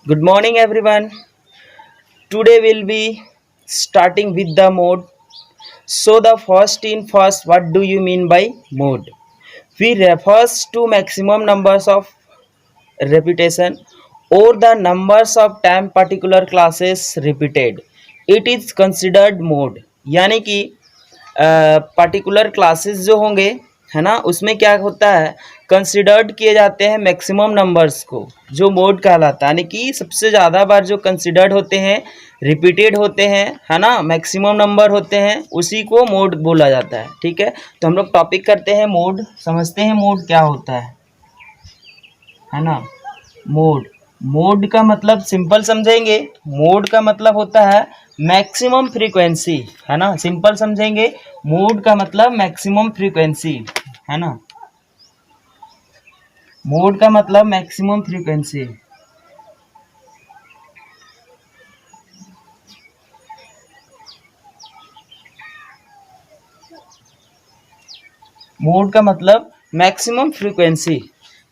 Good morning, everyone. Today we'll be starting with the mode. So, the first in first, what do you mean by mode? We refers to maximum numbers of repetition or the numbers of time particular classes repeated. It is considered mode. यानी कि particular classes जो होंगे, है ना, उसमें क्या होता है, कंसिडर्ड किए जाते हैं मैक्सिमम नंबर्स को, जो मोड कहलाता है, यानी कि सबसे ज़्यादा बार जो कंसिडर्ड होते हैं, रिपीटेड होते हैं, है ना, मैक्सिमम नंबर होते हैं, उसी को मोड बोला जाता है। ठीक है, तो हम लोग टॉपिक करते हैं मोड, समझते हैं मोड क्या होता है ना। मोड का मतलब सिंपल समझेंगे, मोड का मतलब होता है मैक्सिमम फ्रीक्वेंसी, है ना। सिंपल समझेंगे, मोड का मतलब मैक्सिमम फ्रीक्वेंसी, है ना। मोड का मतलब मैक्सिमम फ्रीक्वेंसी। मोड का मतलब मैक्सिमम फ्रीक्वेंसी।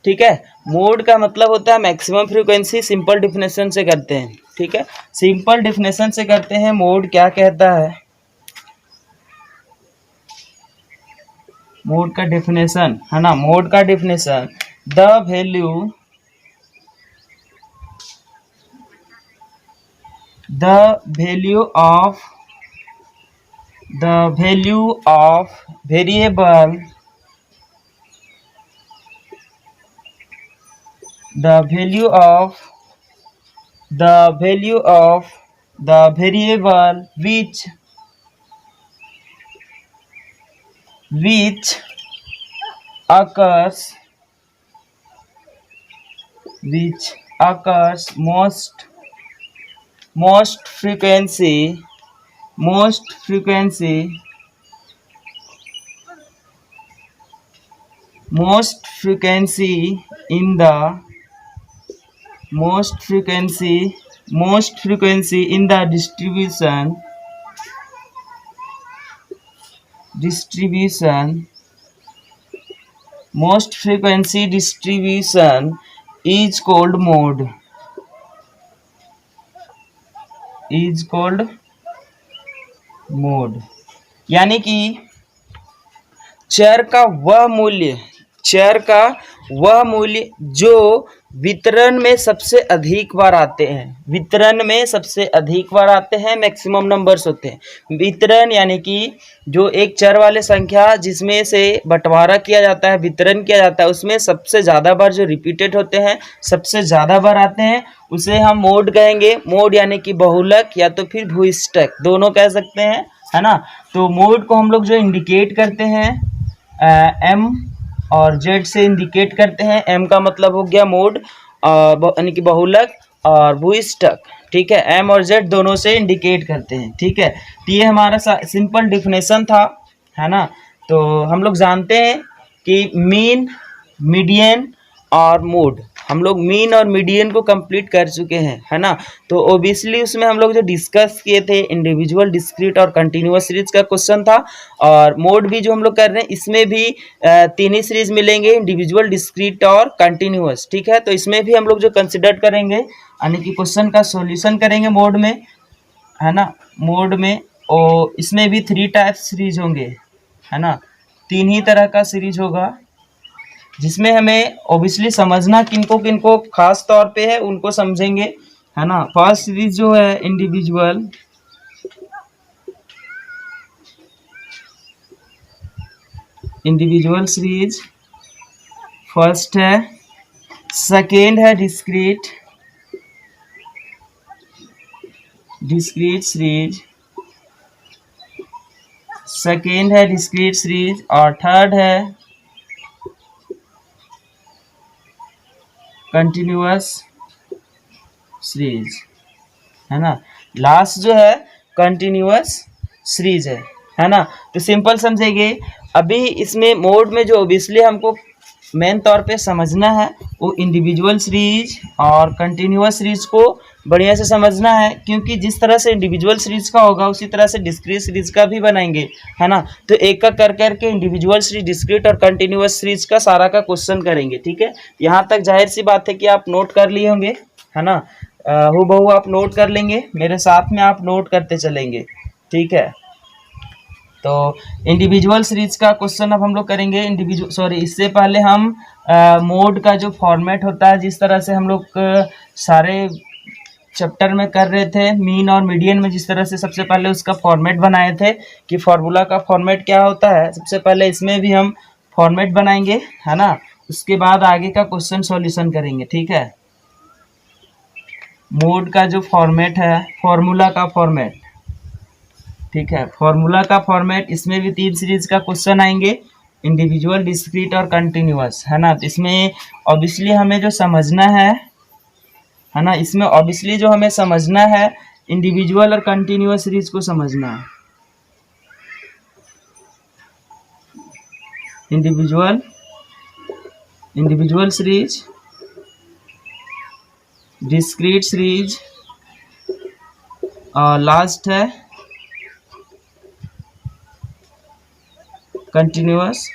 ठीक है, मोड का मतलब होता है मैक्सिमम फ्रीक्वेंसी। सिंपल डिफिनेशन से करते हैं। ठीक है, सिंपल डिफिनेशन से करते हैं। मोड क्या कहता है, मोड का डेफिनेशन, है ना। मोड का definition, the value of variable, the value of the variable which occurs most frequency in the distribution is called mode, यानी कि चर का वह मूल्य जो वितरण में सबसे अधिक बार आते हैं, मैक्सिमम नंबर्स होते हैं। वितरण यानी कि जो एक चर वाले संख्या जिसमें से बंटवारा किया जाता है, वितरण किया जाता है, उसमें सबसे ज़्यादा बार जो रिपीटेड होते हैं, सबसे ज़्यादा बार आते हैं, उसे हम मोड कहेंगे। मोड यानी कि बहुलक या तो फिर भूइष्ठक, दोनों कह सकते हैं, है ना। तो मोड को हम लोग जो इंडिकेट करते हैं एम और जेड से इंडिकेट करते हैं। एम का मतलब हो गया मोड, यानी कि बहुलक, और भूइष्ठक। ठीक है, एम और जेड दोनों से इंडिकेट करते हैं। ठीक है, तो ये हमारा सिंपल डिफिनेशन था, है ना। तो हम लोग जानते हैं कि मीन, मीडियन और मोड, हम लोग मीन और मीडियन को कंप्लीट कर चुके हैं, है ना। तो ओबियसली उसमें हम लोग जो डिस्कस किए थे इंडिविजुअल, डिस्क्रीट और कंटिन्यूअस सीरीज का क्वेश्चन था। और मोड भी जो हम लोग कर रहे हैं, इसमें भी तीन ही सीरीज मिलेंगे, इंडिविजुअल, डिस्क्रीट और कंटिन्यूअस। ठीक है, तो इसमें भी हम लोग जो कंसिडर करेंगे, यानी कि क्वेश्चन का सॉल्यूशन करेंगे मोड में, है ना। मोड में और इसमें भी 3 टाइप सीरीज होंगे, है ना। 3 ही तरह का सीरीज होगा, जिसमें हमें ऑब्वियसली समझना किनको खास तौर पे है, उनको समझेंगे, है ना। फर्स्ट सीरीज जो है इंडिविजुअल सीरीज फर्स्ट है। सेकेंड है डिस्क्रीट सीरीज, और थर्ड है कंटिन्यूअस सीरीज, है ना। लास्ट जो है कंटिन्यूअस सीरीज है ना। तो सिंपल समझेंगे। अभी इसमें मोड में जो ऑब्वियसली हमको मेन तौर पे समझना है, वो इंडिविजुअल सीरीज और कंटिन्यूअस सीरीज को बढ़िया से समझना है, क्योंकि जिस तरह से इंडिविजुअल सीरीज का होगा उसी तरह से डिस्क्रीट सीरीज का भी बनाएंगे, है ना। तो एक का कर करके इंडिविजुअल सीरीज, डिस्क्रीट और कंटिन्यूअस सीरीज का सारा का क्वेश्चन करेंगे। ठीक है, यहाँ तक जाहिर सी बात है कि आप नोट कर लिए होंगे, है ना। हूबहू आप नोट कर लेंगे, मेरे साथ में आप नोट करते चलेंगे, ठीक है। तो इंडिविजुअल सीरीज का क्वेश्चन अब हम लोग करेंगे। इससे पहले हम मोड का जो फॉर्मेट होता है, जिस तरह से हम लोग सारे चैप्टर में कर रहे थे, मीन और मीडियन में जिस तरह से सबसे पहले उसका फॉर्मेट बनाए थे कि फार्मूला का फॉर्मेट क्या होता है, सबसे पहले इसमें भी हम फॉर्मेट बनाएंगे, है ना। उसके बाद आगे का क्वेश्चन सॉल्यूशन करेंगे, ठीक है। मोड का जो फॉर्मेट है, फार्मूला का फॉर्मेट, ठीक है, फार्मूला का फॉर्मेट, इसमें भी 3 सीरीज का क्वेश्चन आएंगे, इंडिविजुअल, डिस्क्रीट और कंटिन्यूअस, है ना। तो इसमें ऑब्वियसली हमें जो समझना है ना, इसमें ऑब्वियसली जो हमें समझना है इंडिविजुअल और कंटिन्यूअस सीरीज को समझना है। इंडिविजुअल सीरीज, डिस्क्रीट सीरीज और लास्ट है कंटिन्यूअस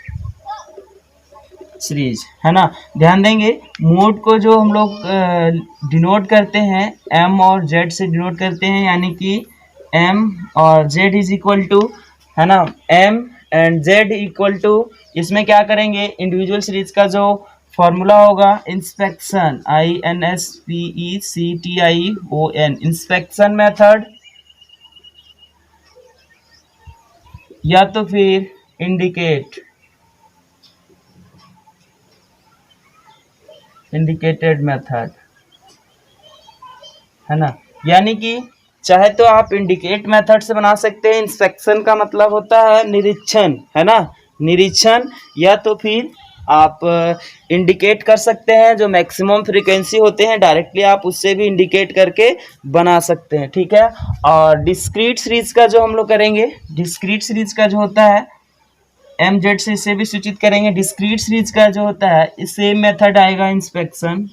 सीरीज, है ना। ध्यान देंगे, मोड को जो हम लोग डिनोट करते हैं m और z से डिनोट करते हैं, यानी कि m और z इज इक्वल टू, है ना, m and z equal to, इसमें क्या करेंगे, इंडिविजुअल सीरीज का जो फॉर्मूला होगा इंस्पेक्शन, INSPECTION, इंस्पेक्शन मेथड या तो फिर इंडिकेटेड मेथड, है ना। यानी कि चाहे तो आप इंडिकेट मेथड से बना सकते हैं, इंस्पेक्शन का मतलब होता है निरीक्षण, है ना, निरीक्षण, या तो फिर आप इंडिकेट कर सकते हैं, जो मैक्सिमम फ्रीक्वेंसी होते हैं डायरेक्टली आप उससे भी इंडिकेट करके बना सकते हैं, ठीक है। और डिस्क्रीट सीरीज का जो हम लोग करेंगे, डिस्क्रीट सीरीज का जो होता है MZ से इसे भी सूचित करेंगे। डिस्क्रीट सीरीज का जो होता है, इस सेम मेथड आएगा इंस्पेक्शन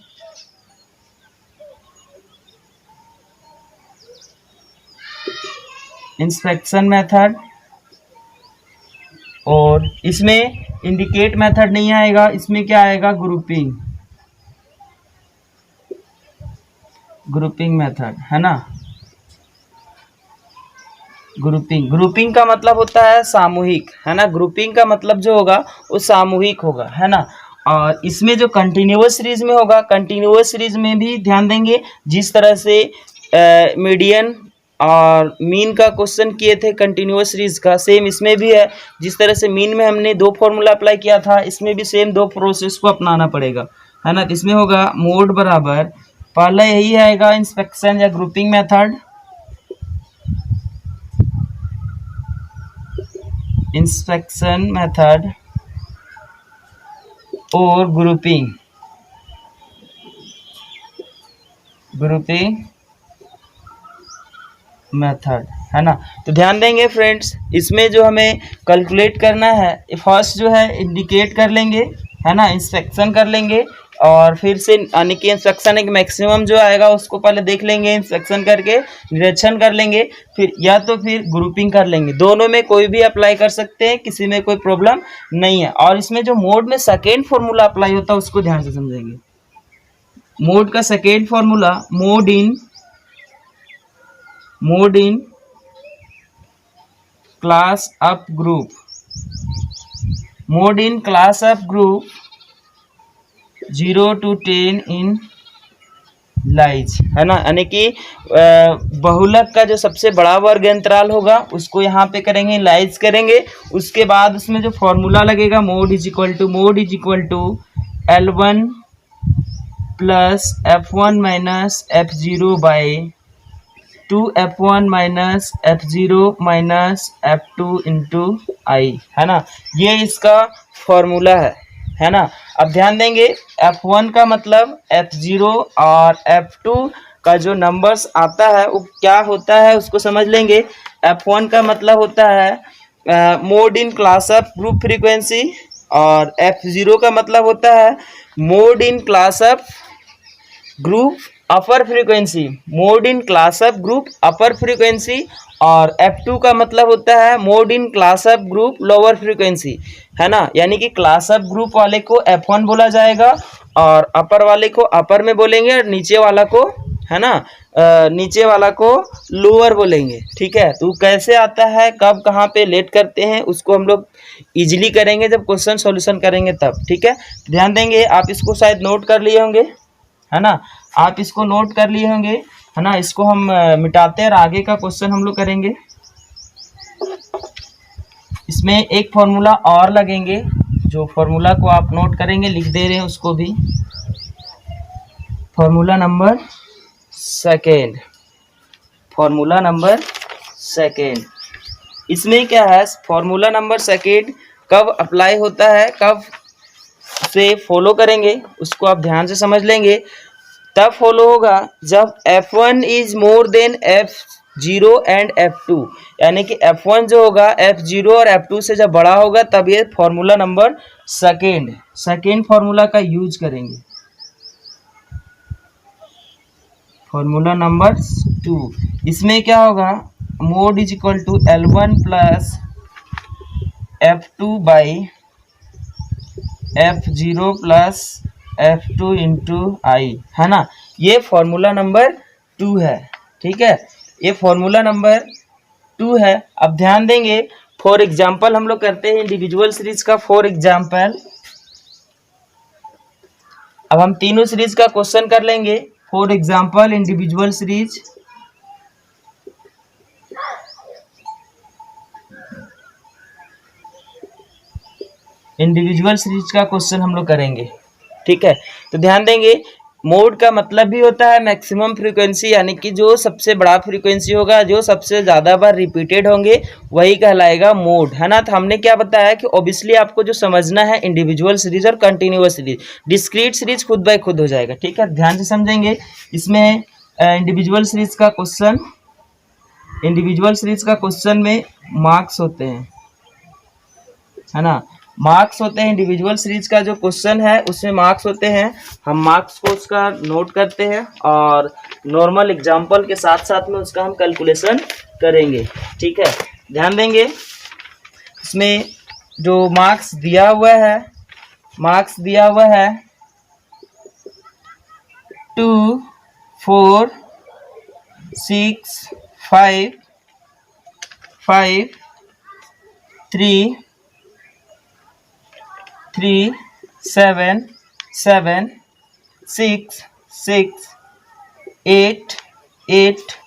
मेथड, और इसमें इंडिकेट मेथड नहीं आएगा, इसमें क्या आएगा, ग्रुपिंग मेथड, है ना। ग्रुपिंग का मतलब होता है सामूहिक, है ना। ग्रुपिंग का मतलब जो होगा वो सामूहिक होगा, है ना। और इसमें जो कंटिन्यूअस सीरीज में होगा, कंटिन्यूअस सीरीज में भी ध्यान देंगे, जिस तरह से मीडियन और मीन का क्वेश्चन किए थे कंटिन्यूअस सीरीज का, सेम इसमें भी है। जिस तरह से मीन में हमने 2 फॉर्मूला अप्लाई किया था, इसमें भी सेम 2 प्रोसेस को अपनाना पड़ेगा, है ना। इसमें होगा मोड बराबर, पहला यही आएगा इंस्पेक्शन या ग्रुपिंग मेथड, इंस्पेक्शन मेथड और ग्रुपिंग मेथड, है ना। तो ध्यान देंगे फ्रेंड्स, इसमें जो हमें कैलकुलेट करना है, फर्स्ट जो है इंडिकेट कर लेंगे, है ना, इंस्पेक्शन कर लेंगे, और फिर से यानी कि इंस्पेक्शन एक मैक्सिमम जो आएगा उसको पहले देख लेंगे, इंस्पेक्शन करके निरीक्षण कर लेंगे, फिर या तो फिर ग्रुपिंग कर लेंगे। दोनों में कोई भी अप्लाई कर सकते हैं, किसी में कोई प्रॉब्लम नहीं है। और इसमें जो मोड में सेकेंड फॉर्मूला अप्लाई होता है उसको ध्यान से समझेंगे। मोड का second formula, mode in class up group, mode in class up group 0 to 10 in lies, है ना। यानी कि बहुलक का जो सबसे बड़ा वर्ग अंतराल होगा उसको यहाँ पे करेंगे, लाइज करेंगे। उसके बाद उसमें जो फॉर्मूला लगेगा, mode is equal to L1 plus F1 minus F0 by 2F1 minus F0 minus F2 into I, है ना। ये इसका फॉर्मूला है ना। अब ध्यान देंगे, F1 का मतलब F0 और F2 का जो नंबर्स आता है वो क्या होता है उसको समझ लेंगे। F1 का मतलब होता है mode in class of group frequency, और F0 का मतलब होता है mode in class of group upper frequency, mode in class of group upper frequency, और F2 का मतलब होता है mode in class of group lower frequency, है ना। यानी कि क्लास ऑफ ग्रुप वाले को F1 बोला जाएगा, और अपर वाले को अपर में बोलेंगे, और नीचे वाला को है ना, नीचे वाला को लोअर बोलेंगे। ठीक है, तो कैसे आता है, कब कहाँ पे लेट करते हैं, उसको हम लोग इजीली करेंगे जब क्वेश्चन सॉल्यूशन करेंगे तब। ठीक है, ध्यान देंगे। आप इसको शायद नोट कर लिए होंगे, है ना, आप इसको नोट कर लिए होंगे, है ना। इसको हम मिटाते हैं और आगे का क्वेश्चन हम लोग करेंगे। इसमें एक फॉर्मूला और लगेंगे, जो फॉर्मूला को आप नोट करेंगे, लिख दे रहे हैं उसको भी। Formula number second, formula number second. इसमें क्या है, फॉर्मूला नंबर सेकेंड कब अप्लाई होता है, कब से फॉलो करेंगे, उसको आप ध्यान से समझ लेंगे। तब फॉलो होगा जब F1 is more than F0 and F2, यानी कि F1 जो होगा F0 और F2 से जब बड़ा होगा, तब ये फॉर्मूला नंबर सेकेंड फॉर्मूला का यूज करेंगे। फॉर्मूला नंबर 2, इसमें क्या होगा, mode is equal to L1 plus F2 by F0 plus F2 into I, है ना। ये फॉर्मूला नंबर 2 है। ठीक है, ये फॉर्मूला नंबर 2 है। अब ध्यान देंगे, फॉर एग्जाम्पल हम लोग करते हैं इंडिविजुअल सीरीज का। फॉर एग्जाम्पल अब हम तीनों सीरीज का क्वेश्चन कर लेंगे। For example individual series, individual series का क्वेश्चन हम लोग करेंगे। ठीक है, तो ध्यान देंगे, मोड का मतलब भी होता है मैक्सिमम फ्रीक्वेंसी, यानी कि जो सबसे बड़ा फ्रीक्वेंसी होगा, जो सबसे ज़्यादा बार रिपीटेड होंगे, वही कहलाएगा मोड, है ना। तो हमने क्या बताया कि ऑब्वियसली आपको जो समझना है इंडिविजुअल सीरीज और कंटिन्यूअस सीरीज, डिस्क्रीट सीरीज खुद बाय खुद हो जाएगा। ठीक है, ध्यान से समझेंगे। इसमें इंडिविजुअल सीरीज का क्वेश्चन में मार्क्स होते हैं, है ना, मार्क्स होते हैं। इंडिविजुअल सीरीज का जो क्वेश्चन है उसमें मार्क्स होते हैं। हम मार्क्स को उसका नोट करते हैं और नॉर्मल एग्जाम्पल के साथ साथ में उसका हम कैलकुलेशन करेंगे। ठीक है, ध्यान देंगे। इसमें जो मार्क्स दिया हुआ है 2, 4, 6, 5, 3, 7, 6, 8,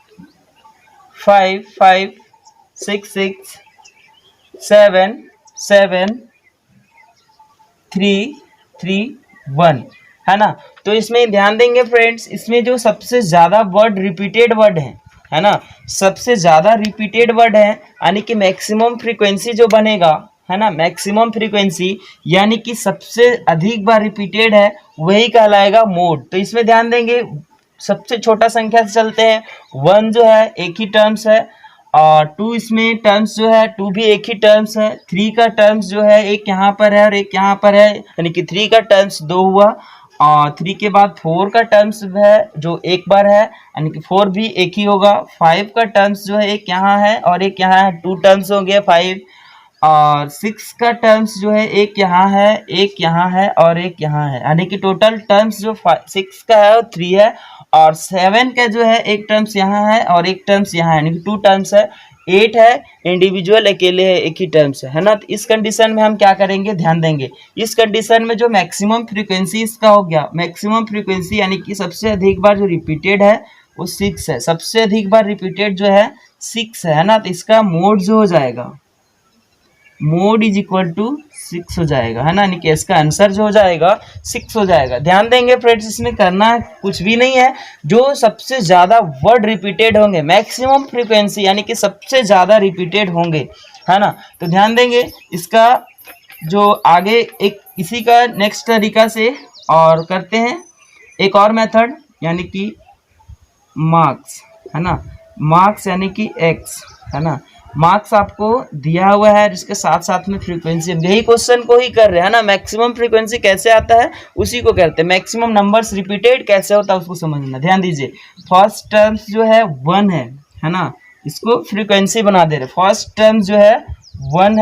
5, 6, 7, 3, 1, है ना। तो इसमें ध्यान देंगे फ्रेंड्स, इसमें जो सबसे ज़्यादा वर्ड रिपीटेड वर्ड है ना, सबसे ज़्यादा रिपीटेड वर्ड है, यानी कि मैक्सिमम फ्रीक्वेंसी जो बनेगा, है ना, मैक्सिमम फ्रीक्वेंसी यानी कि सबसे अधिक बार रिपीटेड है, वही कहलाएगा मोड। तो इसमें ध्यान देंगे, सबसे छोटा संख्या से चलते हैं। 1 जो है एक ही टर्म्स है, और 2 इसमें टर्म्स जो है 2 भी एक ही टर्म्स है। 3 का टर्म्स जो है एक यहाँ पर है और एक यहाँ पर है, यानी कि 3 का टर्म्स 2 हुआ। और 3 के बाद 4 का टर्म्स है जो एक बार है, यानी कि 4 भी एक ही होगा। 5 का टर्म्स जो है एक यहाँ है और एक यहाँ है, 2 टर्म्स हो गया 5। और 6 का टर्म्स जो है एक यहाँ है, एक यहाँ है और एक यहाँ है, यानी कि टोटल टर्म्स जो 6 का है वो 3 है। और 7 का जो है एक टर्म्स यहाँ है और एक टर्म्स यहाँ है, यानी कि 2 टर्म्स है। 8 है इंडिविजुअल अकेले है, एक ही टर्म्स है ना। तो इस कंडीशन में हम क्या करेंगे, ध्यान देंगे। इस कंडीशन में जो मैक्सिमम फ्रीक्वेंसी इसका हो गया, मैक्सिमम फ्रीक्वेंसी यानी कि सबसे अधिक बार जो रिपीटेड है वो 6 है। सबसे अधिक बार रिपीटेड जो है 6 है ना। तो इसका मोड जो हो जाएगा, मोड इज इक्वल टू 6 हो जाएगा, है ना, यानी कि इसका आंसर जो हो जाएगा 6 हो जाएगा। ध्यान देंगे फ्रेंड्स, इसमें करना कुछ भी नहीं है, जो सबसे ज़्यादा वर्ड रिपीटेड होंगे, मैक्सिमम फ्रीक्वेंसी यानी कि सबसे ज़्यादा रिपीटेड होंगे, है ना। तो ध्यान देंगे, इसका जो आगे एक इसी का नेक्स्ट तरीका से और करते हैं एक और मेथड, यानी कि मार्क्स, है ना, मार्क्स यानी कि एक्स, है ना। मार्क्स आपको दिया हुआ है जिसके साथ साथ में फ्रीक्वेंसी, यही क्वेश्चन को ही कर रहे हैं ना। मैक्सिमम फ्रीक्वेंसी कैसे आता है उसी को करते हैं, मैक्सिमम नंबर्स रिपीटेड कैसे होता है उसको समझना। ध्यान दीजिए, फर्स्ट टर्म्स जो है 1 है ना, इसको फ्रीक्वेंसी बना दे रहे। फर्स्ट टर्म जो है 1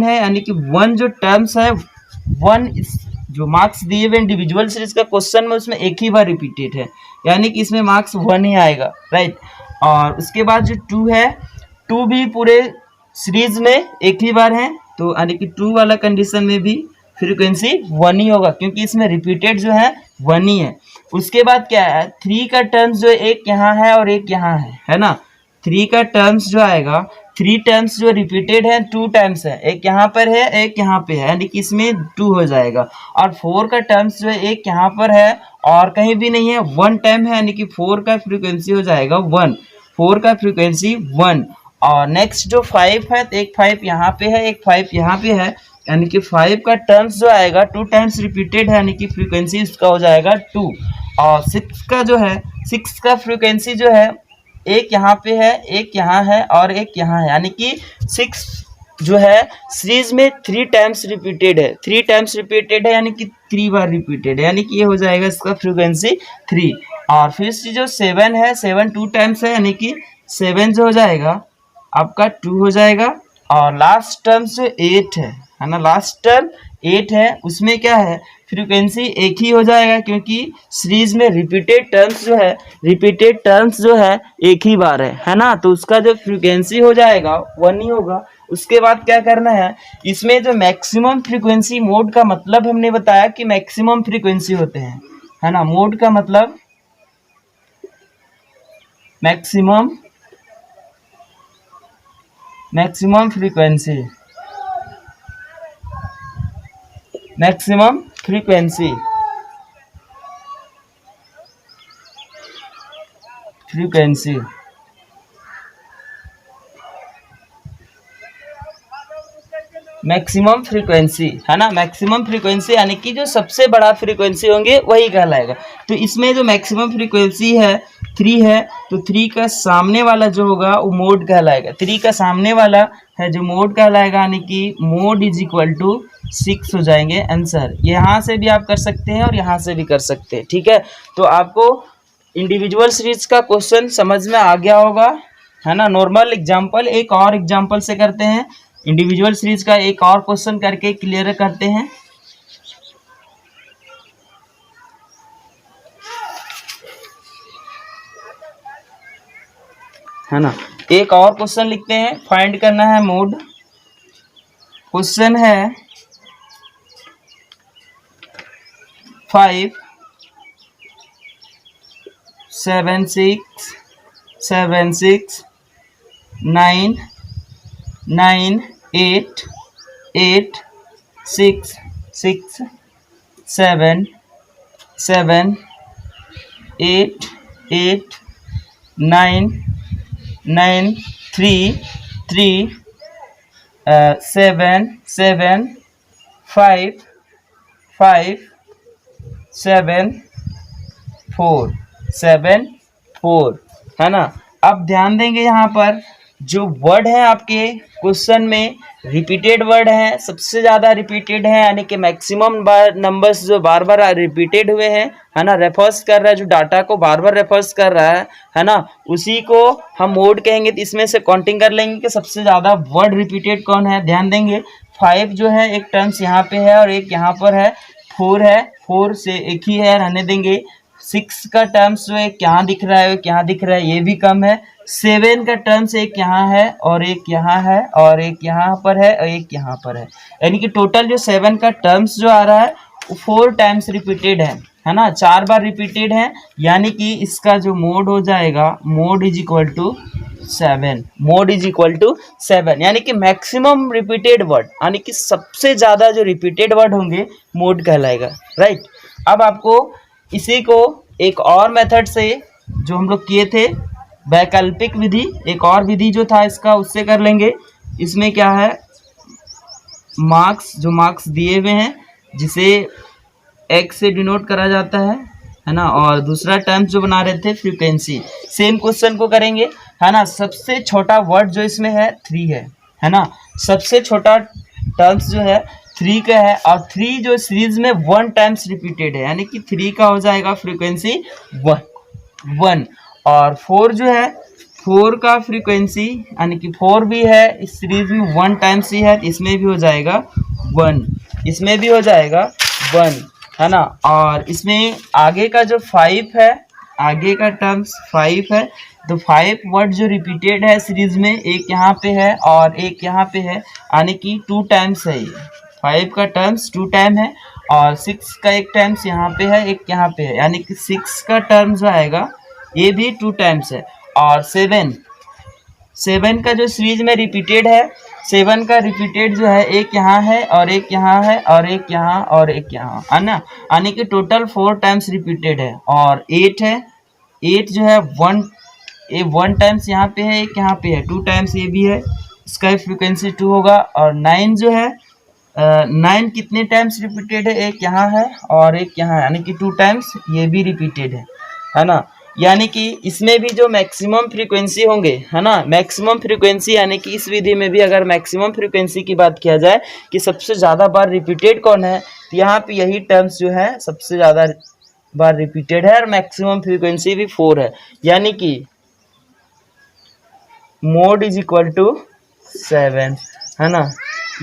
है, यानी कि 1 जो टर्म्स है 1 जो मार्क्स दिए हुए इंडिविजुअल सीरीज का क्वेश्चन में उसमें एक ही बार रिपीटेड है, यानी कि इसमें मार्क्स 1 ही आएगा, राइट। और उसके बाद जो 2 है, 2 भी पूरे सीरीज में एक ही बार है, तो यानी कि 2 वाला कंडीशन में भी फ्रीक्वेंसी 1 ही होगा, क्योंकि इसमें रिपीटेड जो है 1 ही है। उसके बाद क्या है, 3 का टर्म्स जो एक यहाँ है और एक यहाँ है ना। 3 का टर्म्स जो आएगा, 3 टर्म्स जो रिपीटेड है 2 टाइम्स है, एक यहाँ पर है एक यहाँ पे है, यानी कि इसमें 2 हो जाएगा। और 4 का टर्म्स जो है एक यहाँ पर है और कहीं भी नहीं है, 1 टाइम है, यानी कि 4 का फ्रीक्वेंसी हो जाएगा 1, 4 का फ्रीक्वेंसी 1। और नेक्स्ट जो 5 है, तो एक 5 यहाँ पे है एक 5 यहाँ पे है, यानी कि 5 का टर्म्स जो आएगा 2 टाइम्स रिपीटेड है, यानी कि फ्रीक्वेंसी इसका हो जाएगा 2। और 6 का जो है, 6 का फ्रीक्वेंसी जो है एक यहाँ पे है एक यहाँ है और एक यहाँ है, यानी कि 6 जो है सीरीज में 3 टाइम्स रिपीटेड है, 3 टाइम्स रिपीटेड है, यानी कि 3 बार रिपीटेड है, यानी कि ये हो जाएगा इसका फ्रीक्वेंसी 3। और फिर से जो 7 है, 7 2 टाइम्स है, यानी कि 7 जो हो जाएगा आपका 2 हो जाएगा। और लास्ट टर्म जो 8 है ना, लास्ट टर्म 8 है, उसमें क्या है फ्रीक्वेंसी एक ही हो जाएगा, क्योंकि सीरीज में रिपीटेड टर्म्स जो है एक ही बार है ना, तो उसका जो फ्रीक्वेंसी हो जाएगा 1 ही होगा। उसके बाद क्या करना है, इसमें जो मैक्सिमम फ्रीक्वेंसी मोड का मतलब हमने बताया कि मैक्सिमम फ्रीक्वेंसी होते हैं, है ना। मोड का मतलब maximum frequency, maximum frequency maximum frequency है ना। मैक्सिमम फ्रीक्वेंसी यानी कि जो सबसे बड़ा फ्रीक्वेंसी होंगे वही कहलाएगा। तो इसमें जो मैक्सिमम फ्रीक्वेंसी है 3 है, तो 3 का सामने वाला जो होगा वो मोड कहलाएगा। 3 का सामने वाला है जो मोड कहलाएगा, यानी कि मोड इज इक्वल टू 6 हो जाएंगे आंसर। यहाँ से भी आप कर सकते हैं और यहाँ से भी कर सकते हैं, ठीक है। तो आपको इंडिविजुअल सीरीज का क्वेश्चन समझ में आ गया होगा, है ना। नॉर्मल एग्जाम्पल एक और एग्जाम्पल से करते हैं, इंडिविजुअल सीरीज का एक और क्वेश्चन करके क्लियर करते हैं, है ना। एक और क्वेश्चन लिखते हैं, फाइंड करना है मोड। क्वेश्चन है 5 7 6 9 9 8 8 6 6 7 7 8 8 9 9 3 3 7 7 5 5 7 4 7 4, है ना। अब ध्यान देंगे यहाँ पर जो वर्ड है आपके क्वेश्चन में रिपीटेड वर्ड है, सबसे ज़्यादा रिपीटेड है, यानी कि मैक्सिमम नंबर्स जो बार बार रिपीटेड हुए हैं, है ना, रेफर्स कर रहा है, जो डाटा को बार बार रेफर्स कर रहा है ना, उसी को हम मोड कहेंगे। तो इसमें से काउंटिंग कर लेंगे कि सबसे ज़्यादा वर्ड रिपीटेड कौन है। ध्यान देंगे 5 जो है एक टर्म्स यहाँ पे है और एक यहाँ पर है, 4 है, 4 से एक ही है, रहने देंगे। 6 का टर्म्स जो एक यहाँ दिख रहा है एक यहाँ दिख रहा है, ये भी कम है। 7 का टर्म्स एक यहाँ है और एक यहाँ है और एक यहाँ पर है और एक यहाँ पर है, यानी कि टोटल जो 7 का टर्म्स जो आ रहा है वो 4 टाइम्स रिपीटेड है ना, 4 बार रिपीटेड है, यानी कि इसका जो मोड हो जाएगा mode is equal to 7, mode is equal to 7, यानी कि मैक्सिमम रिपीटेड वर्ड, यानी कि सबसे ज़्यादा जो रिपीटेड वर्ड होंगे मोड कहलाएगा, राइट। अब आपको इसी को एक और मेथड से जो हम लोग किए थे वैकल्पिक विधि, एक और विधि जो था इसका उससे कर लेंगे। इसमें क्या है, मार्क्स, जो मार्क्स दिए हुए हैं जिसे x से डिनोट करा जाता है ना, और दूसरा टर्म्स जो बना रहे थे फ्रीक्वेंसी, सेम क्वेश्चन को करेंगे, है ना। सबसे छोटा वर्ड जो इसमें है 3 है ना, सबसे छोटा टर्म्स जो है 3 का है, और 3 जो सीरीज में 1 टाइम्स रिपीटेड है, यानी कि 3 का हो जाएगा फ्रीक्वेंसी 1। और 4 जो है 4 का फ्रीक्वेंसी, यानी कि 4 भी है इस सीरीज में 1 टाइम्स ही है, इसमें भी हो जाएगा 1, इसमें भी हो जाएगा 1 है ना। और इसमें आगे का जो 5 है, आगे का टर्म्स 5 है, तो 5 वर्ड जो रिपीटेड है सीरीज में, एक यहाँ पे है और एक यहाँ पे है, यानी कि 2 टाइम्स है। ये 5 का टर्म्स 2 टाइम है और 6 का एक टाइम्स यहाँ पे है, एक यहाँ पे है, यानी कि 6 का टर्म जो आएगा ये भी 2 टाइम्स है। और 7 का जो सीरीज में रिपीटेड है, 7 का रिपीटेड जो है एक यहाँ है और एक यहाँ है और एक यहाँ और एक यहाँ, है ना, यानी कि टोटल 4 टाइम्स रिपीटेड है। और 8 है, 8 जो है 1 टाइम्स यहाँ पे है, एक यहाँ पे है, 2 टाइम्स ये भी है, इसका फ्रीक्वेंसी 2 होगा। और 9 जो है 9 कितने टाइम्स रिपीटेड है, एक यहाँ है और एक यहाँ है, यानी कि 2 टाइम्स ये भी रिपीटेड है ना। यानी कि इसमें भी जो मैक्सिमम फ्रीक्वेंसी होंगे, है ना, मैक्सिमम फ्रीक्वेंसी, यानी कि इस विधि में भी अगर मैक्सिमम फ्रीक्वेंसी की बात किया जाए कि सबसे ज़्यादा बार रिपीटेड कौन है, तो यहाँ पे यही टर्म्स जो है सबसे ज़्यादा बार रिपीटेड है और मैक्सिमम फ्रीक्वेंसी भी 4 है, यानी कि मोड इज इक्वल टू 7, है ना।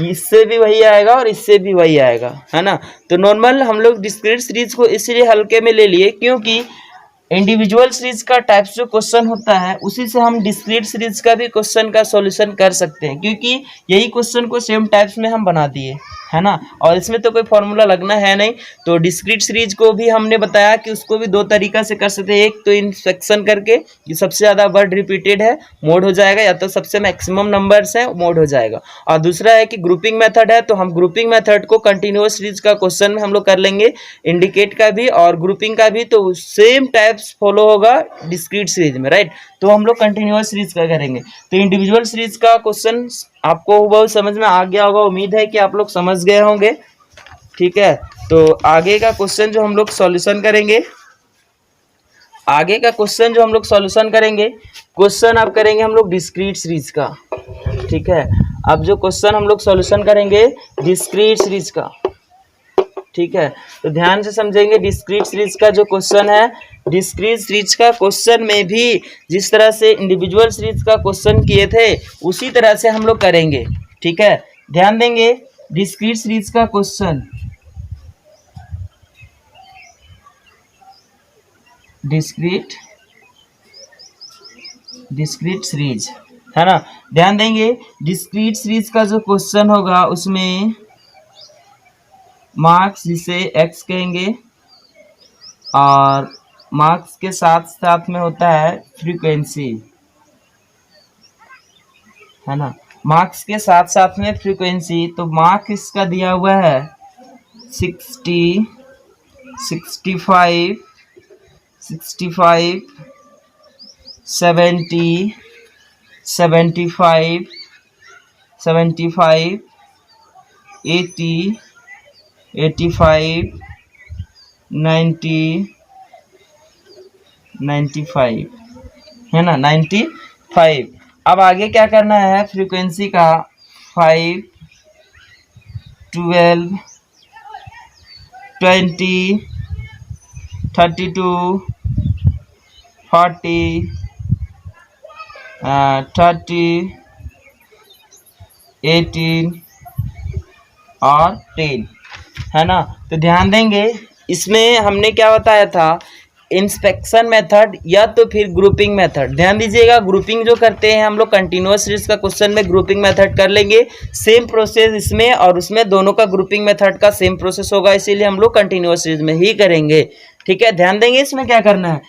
इससे भी वही आएगा और इससे भी वही आएगा, है ना। तो नॉर्मल हम लोग डिस्क्रीट सीरीज को इसलिए हल्के में ले लिए क्योंकि इंडिविजुअल सीरीज का टाइप्स जो क्वेश्चन होता है उसी से हम डिस्क्रीट सीरीज का भी क्वेश्चन का सॉल्यूशन कर सकते हैं, क्योंकि यही क्वेश्चन को सेम टाइप्स में हम बना दिए, है ना। और इसमें तो कोई फॉर्मूला लगना है नहीं। तो डिस्क्रीट सीरीज को भी हमने बताया कि उसको भी 2 तरीका से कर सकते हैं। एक तो इंस्पेक्शन करके कि सबसे ज़्यादा वर्ड रिपीटेड है मोड हो जाएगा, या तो सबसे मैक्सिमम नंबर्स है मोड हो जाएगा। और दूसरा है कि ग्रुपिंग मेथड है, तो हम ग्रुपिंग मेथड को कंटिन्यूअस सीरीज का क्वेश्चन में हम लोग कर लेंगे, इंडिकेट का भी और ग्रुपिंग का भी, तो सेम टाइप्स फॉलो होगा डिस्क्रीट सीरीज में, राइट। तो हम लोग कंटिन्यूअस सीरीज का करेंगे। तो इंडिविजुअल सीरीज का क्वेश्चन आपको बहुत समझ में आ गया होगा, उम्मीद है कि आप लोग समझ गए होंगे, ठीक है। तो आगे का क्वेश्चन जो हम लोग सॉल्यूशन करेंगे, क्वेश्चन अब करेंगे हम लोग डिस्क्रीट सीरीज का, ठीक है। अब जो क्वेश्चन हम लोग सॉल्यूशन करेंगे डिस्क्रीट सीरीज का, ठीक है। तो ध्यान से समझेंगे डिस्क्रीट सीरीज का जो क्वेश्चन है, डिस्क्रीट सीरीज का क्वेश्चन में भी जिस तरह से इंडिविजुअल सीरीज का क्वेश्चन किए थे उसी तरह से हम लोग करेंगे, ठीक है। ध्यान देंगे डिस्क्रीट सीरीज का क्वेश्चन, डिस्क्रीट सीरीज, है ना। ध्यान देंगे डिस्क्रीट सीरीज का जो क्वेश्चन होगा उसमें मार्क्स जिसे x कहेंगे और मार्क्स के साथ साथ में होता है फ्रीक्वेंसी, है ना। मार्क्स के साथ साथ में फ्रीक्वेंसी, तो मार्क्स इसका दिया हुआ है 60, 65, 70, 75, 80, 85, 90, 95, है ना, 95। अब आगे क्या करना है, फ्रीक्वेंसी का 5, 12, 20, 32, 40, 30, 18 और 10, है ना। तो ध्यान देंगे इसमें हमने क्या बताया था, इंस्पेक्शन मेथड या तो फिर ग्रुपिंग मेथड। ध्यान दीजिएगा ग्रुपिंग जो करते हैं हम लोग कंटिन्यूअस सीरीज का क्वेश्चन में ग्रुपिंग मेथड कर लेंगे, सेम प्रोसेस इसमें और उसमें दोनों का ग्रुपिंग मेथड का सेम प्रोसेस होगा, इसीलिए हम लोग कंटिन्यूअस सीरीज में ही करेंगे, ठीक है। ध्यान देंगे इसमें क्या करना है,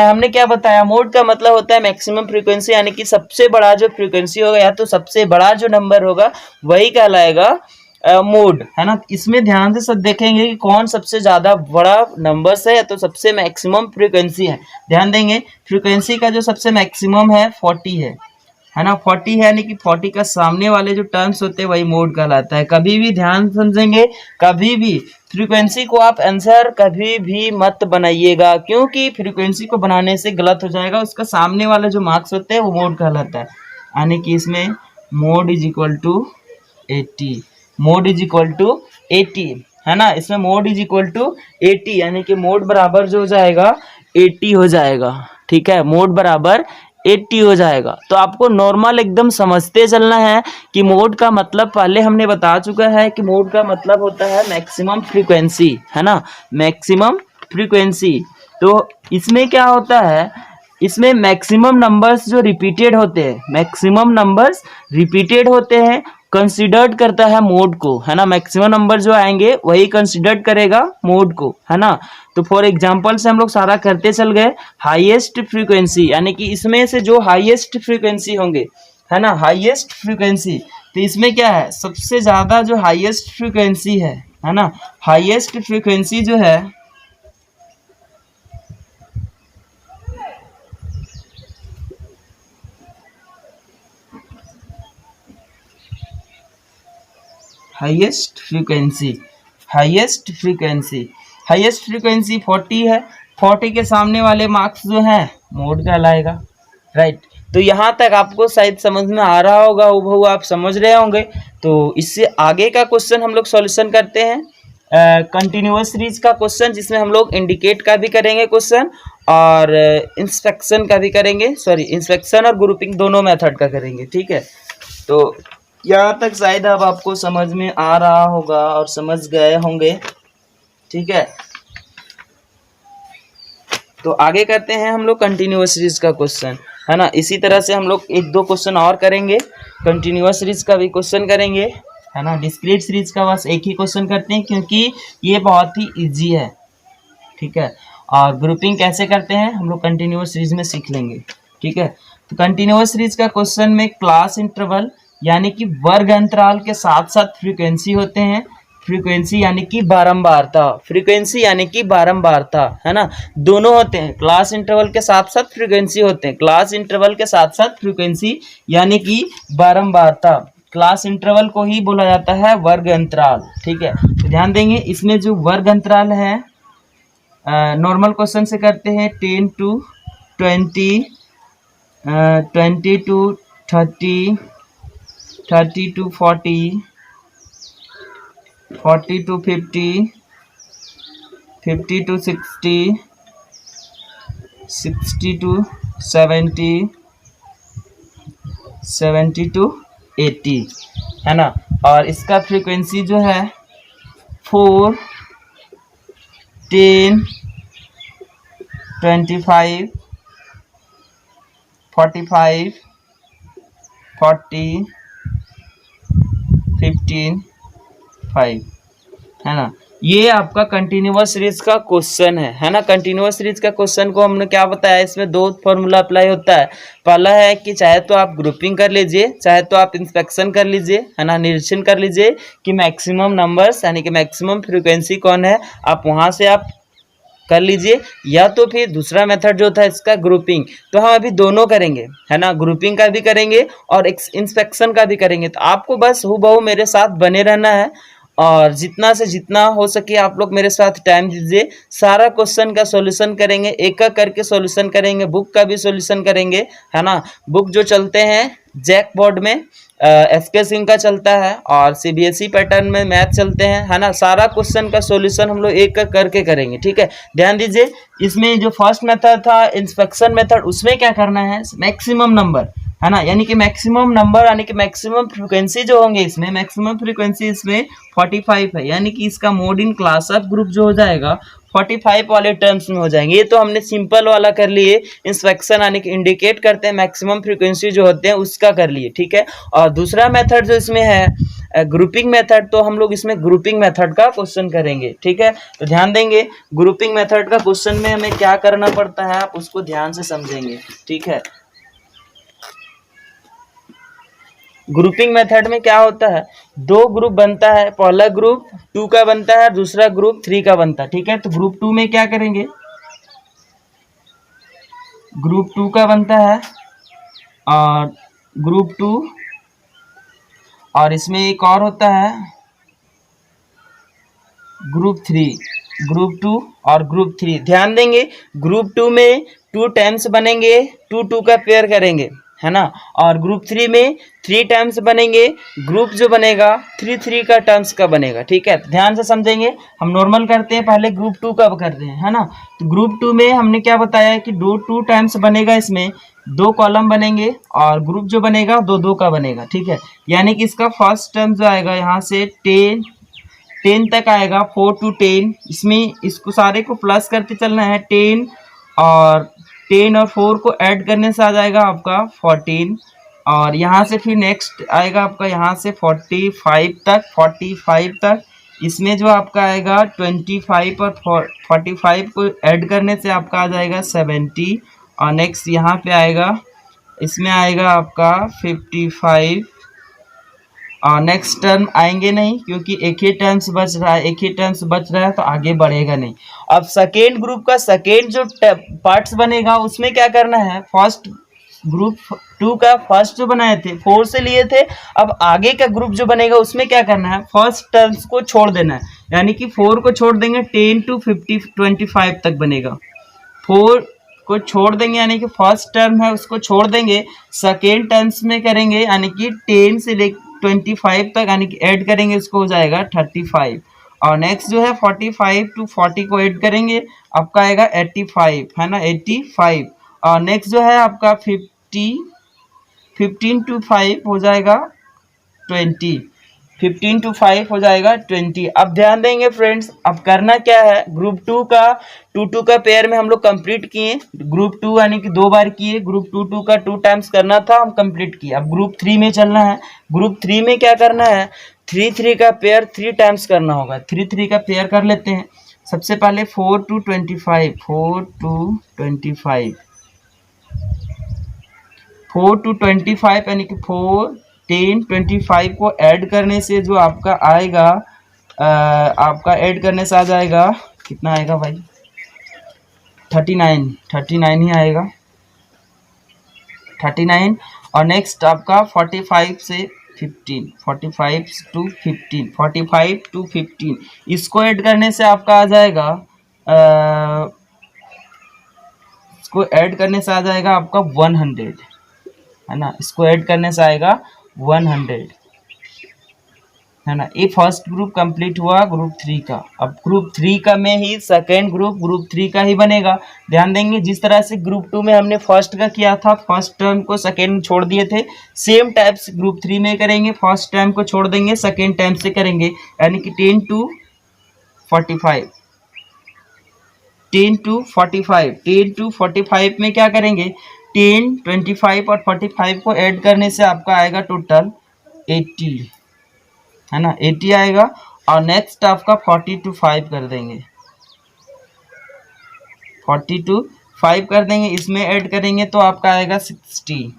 हमने क्या बताया, मोड का मतलब होता है मैक्सिमम फ्रीक्वेंसी, यानी कि सबसे बड़ा जो फ्रीक्वेंसी होगा या तो सबसे बड़ा जो नंबर होगा वही कहलाएगा मोड, है ना। इसमें ध्यान से सब देखेंगे कि कौन सबसे ज़्यादा बड़ा नंबर्स है या तो सबसे मैक्सिमम फ्रीक्वेंसी है। ध्यान देंगे फ्रीक्वेंसी का जो सबसे मैक्सिमम है 40 है ना, 40 है, यानी कि 40 का सामने वाले जो टर्म्स होते हैं वही मोड कहलाता है। कभी भी ध्यान समझेंगे, कभी भी फ्रीक्वेंसी को आप आंसर कभी भी मत बनाइएगा, क्योंकि फ्रीक्वेंसी को बनाने से गलत हो जाएगा, उसका सामने वाले जो मार्क्स होते हैं वो मोड कहलाता है, यानी कि इसमें mode is equal to 80, mode is equal to 80, है ना। इसमें मोड इज इक्वल टू 80, यानी कि मोड बराबर जो हो जाएगा 80 हो जाएगा, ठीक है। मोड बराबर 80 हो जाएगा। तो आपको नॉर्मल एकदम समझते चलना है कि मोड का मतलब पहले हमने बता चुका है कि मोड का मतलब होता है मैक्सिमम फ्रीक्वेंसी, है ना, मैक्सिमम फ्रीक्वेंसी। तो इसमें क्या होता है, इसमें मैक्सिमम नंबर्स जो रिपीटेड होते हैं, मैक्सिमम नंबर्स रिपीटेड होते हैं, कंसिडर्ड करता है मोड को, है ना, मैक्सिमम नंबर जो आएंगे वही कंसिडर्ड करेगा मोड को, है ना। तो फॉर एग्जांपल से हम लोग सारा करते चल गए। हाईएस्ट फ्रीक्वेंसी यानी कि इसमें से जो हाईएस्ट फ्रीक्वेंसी होंगे, है ना, हाईएस्ट फ्रीक्वेंसी, तो इसमें क्या है, सबसे ज्यादा जो हाईएस्ट फ्रीक्वेंसी है ना, हाईएस्ट फ्रीक्वेंसी जो है highest frequency, highest frequency, highest frequency 40 है। 40 के सामने वाले मार्क्स जो हैं मोड कहलाएगा, राइट। तो यहाँ तक आपको शायद समझ में आ रहा होगा, वो आप समझ रहे होंगे। तो इससे आगे का क्वेश्चन हम लोग सॉल्यूशन करते हैं, कंटिन्यूअस सीरीज का क्वेश्चन, जिसमें हम लोग इंडिकेट का भी करेंगे क्वेश्चन और इंस्पेक्शन का भी करेंगे, सॉरी इंस्पेक्शन और ग्रुपिंग दोनों मेथड का करेंगे, ठीक है। तो यहाँ तक शायद अब आपको समझ में आ रहा होगा और समझ गए होंगे, ठीक है। तो आगे करते हैं हम लोग कंटिन्यूअस सीरीज का क्वेश्चन, है ना। इसी तरह से हम लोग एक दो क्वेश्चन और करेंगे, कंटिन्यूअस सीरीज का भी क्वेश्चन करेंगे, है ना। डिस्क्रीट सीरीज का बस एक ही क्वेश्चन करते हैं क्योंकि ये बहुत ही इजी है, ठीक है। और ग्रुपिंग कैसे करते हैं हम लोग कंटिन्यूअस सीरीज में सीख लेंगे, ठीक है। तो कंटिन्यूअस सीरीज का क्वेश्चन में क्लास इंटरवल यानी कि वर्ग अंतराल के साथ साथ फ्रीक्वेंसी होते हैं, फ्रीक्वेंसी यानी कि बारंबारता, फ्रीक्वेंसी यानी कि बारंबारता, है ना, दोनों होते हैं। क्लास इंटरवल के साथ साथ फ्रीक्वेंसी होते हैं, क्लास इंटरवल के साथ साथ फ्रीक्वेंसी यानी कि बारंबारता। क्लास इंटरवल को ही बोला जाता है वर्ग अंतराल, ठीक है। तो ध्यान देंगे इसमें जो वर्ग अंतराल है, नॉर्मल क्वेश्चन से करते हैं 10 to 20, 20 to 30, 30 to 40, 40 to 50, 50 to 60, 60 to 70, 70 to 80, है ना। और इसका फ्रीक्वेंसी जो है 4, 10, 25, 45, 40, 15, 5, है ना। ये आपका कंटिन्यूअस सीरीज का क्वेश्चन है ना। कंटिन्यूअस सीरीज का क्वेश्चन को हमने क्या बताया, इसमें दो फॉर्मूला अप्लाई होता है। पहला है कि चाहे तो आप ग्रुपिंग कर लीजिए, चाहे तो आप इंस्पेक्शन कर लीजिए, है ना, निरीक्षण कर लीजिए कि मैक्सिमम नंबर्स यानी कि मैक्सिमम फ्रीक्वेंसी कौन है, आप वहां से आप कर लीजिए। या तो फिर दूसरा मेथड जो था इसका ग्रुपिंग, तो हम अभी दोनों करेंगे, है ना, ग्रुपिंग का भी करेंगे और इंस्पेक्शन का भी करेंगे। तो आपको बस हूबहू मेरे साथ बने रहना है और जितना से जितना हो सके आप लोग मेरे साथ टाइम दीजिए। सारा क्वेश्चन का सॉल्यूशन करेंगे, एक एक करके सॉल्यूशन करेंगे, बुक का भी सॉल्यूशन करेंगे, है ना। बुक जो चलते हैं जैक बोर्ड में एसके सिंह का चलता है और सीबीएसई पैटर्न में मैथ चलते हैं, है ना। सारा क्वेश्चन का सॉल्यूशन हम लोग एक एक करके करेंगे, ठीक है। ध्यान दीजिए इसमें जो फर्स्ट मेथड था इंस्पेक्शन मेथड, उसमें क्या करना है, मैक्सिमम नंबर, है ना, यानी कि मैक्सिमम नंबर यानी कि मैक्सिमम फ्रीक्वेंसी जो होंगे इसमें, मैक्सिमम फ्रीक्वेंसी इसमें 45 है, यानी कि इसका mode in class of group जो हो जाएगा 45 वाले टर्म्स में हो जाएंगे। ये तो हमने सिंपल वाला कर लिए, इंस्पेक्शन यानी कि इंडिकेट करते हैं मैक्सिमम फ्रीक्वेंसी जो होते हैं उसका कर लिए, ठीक है। और दूसरा मेथड जो इसमें है ग्रुपिंग मेथड, तो हम लोग इसमें ग्रुपिंग मेथड का क्वेश्चन करेंगे, ठीक है। तो ध्यान देंगे ग्रुपिंग मेथड का क्वेश्चन में हमें क्या करना पड़ता है, आप उसको ध्यान से समझेंगे, ठीक है। ग्रुपिंग मेथड में क्या होता है, दो ग्रुप बनता है, पहला ग्रुप 2 का बनता है, दूसरा ग्रुप 3 का बनता है, ठीक है। तो ग्रुप 2 में क्या करेंगे, ग्रुप 2 का बनता है और ग्रुप 2, और इसमें एक और होता है ग्रुप 3, ग्रुप 2 और ग्रुप 3। ध्यान देंगे ग्रुप 2 में 2 टाइम्स बनेंगे, 2 2 का पेयर करेंगे, है ना। और ग्रुप 3 में 3 टर्म्स बनेंगे, ग्रुप जो बनेगा 3 का टर्म्स का बनेगा, ठीक है। ध्यान से समझेंगे, हम नॉर्मल करते हैं, पहले ग्रुप 2 का कर रहे हैं, है ना। तो ग्रुप 2 में हमने क्या बताया कि 2 टाइम्स बनेगा, इसमें 2 कॉलम बनेंगे और ग्रुप जो बनेगा 2 का बनेगा, ठीक है। यानी कि इसका फर्स्ट टर्म जो आएगा यहाँ से 10 तक आएगा, 4 to 10, इसमें इसको सारे को प्लस करते चलना है, 10 और 4 को ऐड करने से आ जाएगा आपका 14, और यहाँ से फिर नेक्स्ट आएगा आपका यहाँ से 45 तक, इसमें जो आपका आएगा 25 और 45 को ऐड करने से आपका आ जाएगा 70, और नेक्स्ट यहाँ पे आएगा, इसमें आएगा आपका 55, और नेक्स्ट टर्म आएंगे नहीं क्योंकि एक ही टर्म्स बच रहा है, तो आगे बढ़ेगा नहीं। अब सेकेंड ग्रुप का सेकेंड जो पार्ट्स बनेगा उसमें क्या करना है, फर्स्ट ग्रुप 2 का फर्स्ट जो बनाए थे 4 से लिए थे, अब आगे का ग्रुप जो बनेगा उसमें क्या करना है, फर्स्ट टर्म्स को छोड़ देना है, यानी कि 4 को छोड़ देंगे, 10 to 25 तक बनेगा, 4 को छोड़ देंगे यानी कि फर्स्ट टर्म है उसको छोड़ देंगे, सेकेंड टर्म्स में करेंगे यानी कि 10 से ले 25 तक, यानी कि ऐड करेंगे, उसको हो जाएगा 35, और नेक्स्ट जो है 45 to 40 को ऐड करेंगे, आपका आएगा 85, है ना, 85, और नेक्स्ट जो है आपका 15 to 5 हो जाएगा 20, 15 to 5 हो जाएगा 20। अब ध्यान देंगे फ्रेंड्स, अब करना क्या है, ग्रुप 2 का 2 का पेयर में हम लोग कंप्लीट किए, ग्रुप 2 यानी कि 2 बार किए, ग्रुप 2 का 2 टाइम्स करना था, हम कंप्लीट किए। अब ग्रुप 3 में चलना है, ग्रुप 3 में क्या करना है, 3 का पेयर 3 टाइम्स करना होगा, 3 का पेयर कर लेते हैं। सबसे पहले 4 to 25, 4 to 25 यानी कि 4, 10, 25 को ऐड करने से जो आपका आएगा, आपका ऐड करने से आ जाएगा, कितना आएगा भाई, 39 ही आएगा, 39, और नेक्स्ट आपका 45 से 15, 45 to 15 इसको ऐड करने से आपका आ जाएगा, इसको ऐड करने से आ जाएगा आपका 100, है ना, इसको ऐड करने से आएगा 100, है ना। ये फर्स्ट ग्रुप कंप्लीट हुआ ग्रुप 3 का। अब ग्रुप 3 का में ही सेकेंड ग्रुप 3 का ही बनेगा। ध्यान देंगे, जिस तरह से ग्रुप 2 में हमने फर्स्ट का किया था, फर्स्ट टर्म को सेकेंड छोड़ दिए थे, सेम टाइप्स ग्रुप 3 में करेंगे, फर्स्ट टर्म को छोड़ देंगे, सेकेंड टाइम से करेंगे, यानी कि 10 to 45, 10 to 45 में क्या करेंगे, 10, 25 और 45 को ऐड करने से आपका आएगा टोटल 80, है ना, 80 आएगा, और नेक्स्ट आपका 40 to 5 कर देंगे, 40 to 5 कर देंगे, इसमें ऐड करेंगे तो आपका आएगा 60,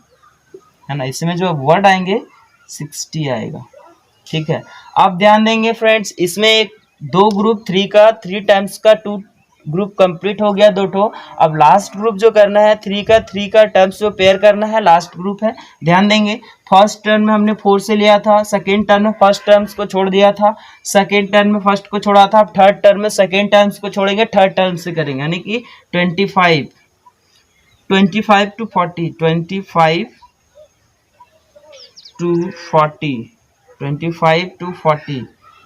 है ना, इसमें जो वर्ड आएंगे 60 आएगा, ठीक है। अब ध्यान देंगे फ्रेंड्स, इसमें एक 2 ग्रुप 3 का 3 टाइम्स का 2 ग्रुप कंप्लीट हो गया, 2 ठो। अब लास्ट ग्रुप जो करना है 3 का टर्म्स जो पेयर करना है, लास्ट ग्रुप है। ध्यान देंगे, फर्स्ट टर्म में हमने 4 से लिया था, सेकेंड टर्म में फर्स्ट टर्म्स को छोड़ दिया था, सेकेंड टर्म में फर्स्ट को छोड़ा था, अब थर्ड टर्म में सेकेंड टर्म्स को छोड़ेंगे, थर्ड टर्म से करेंगे, यानी कि 25 to 40,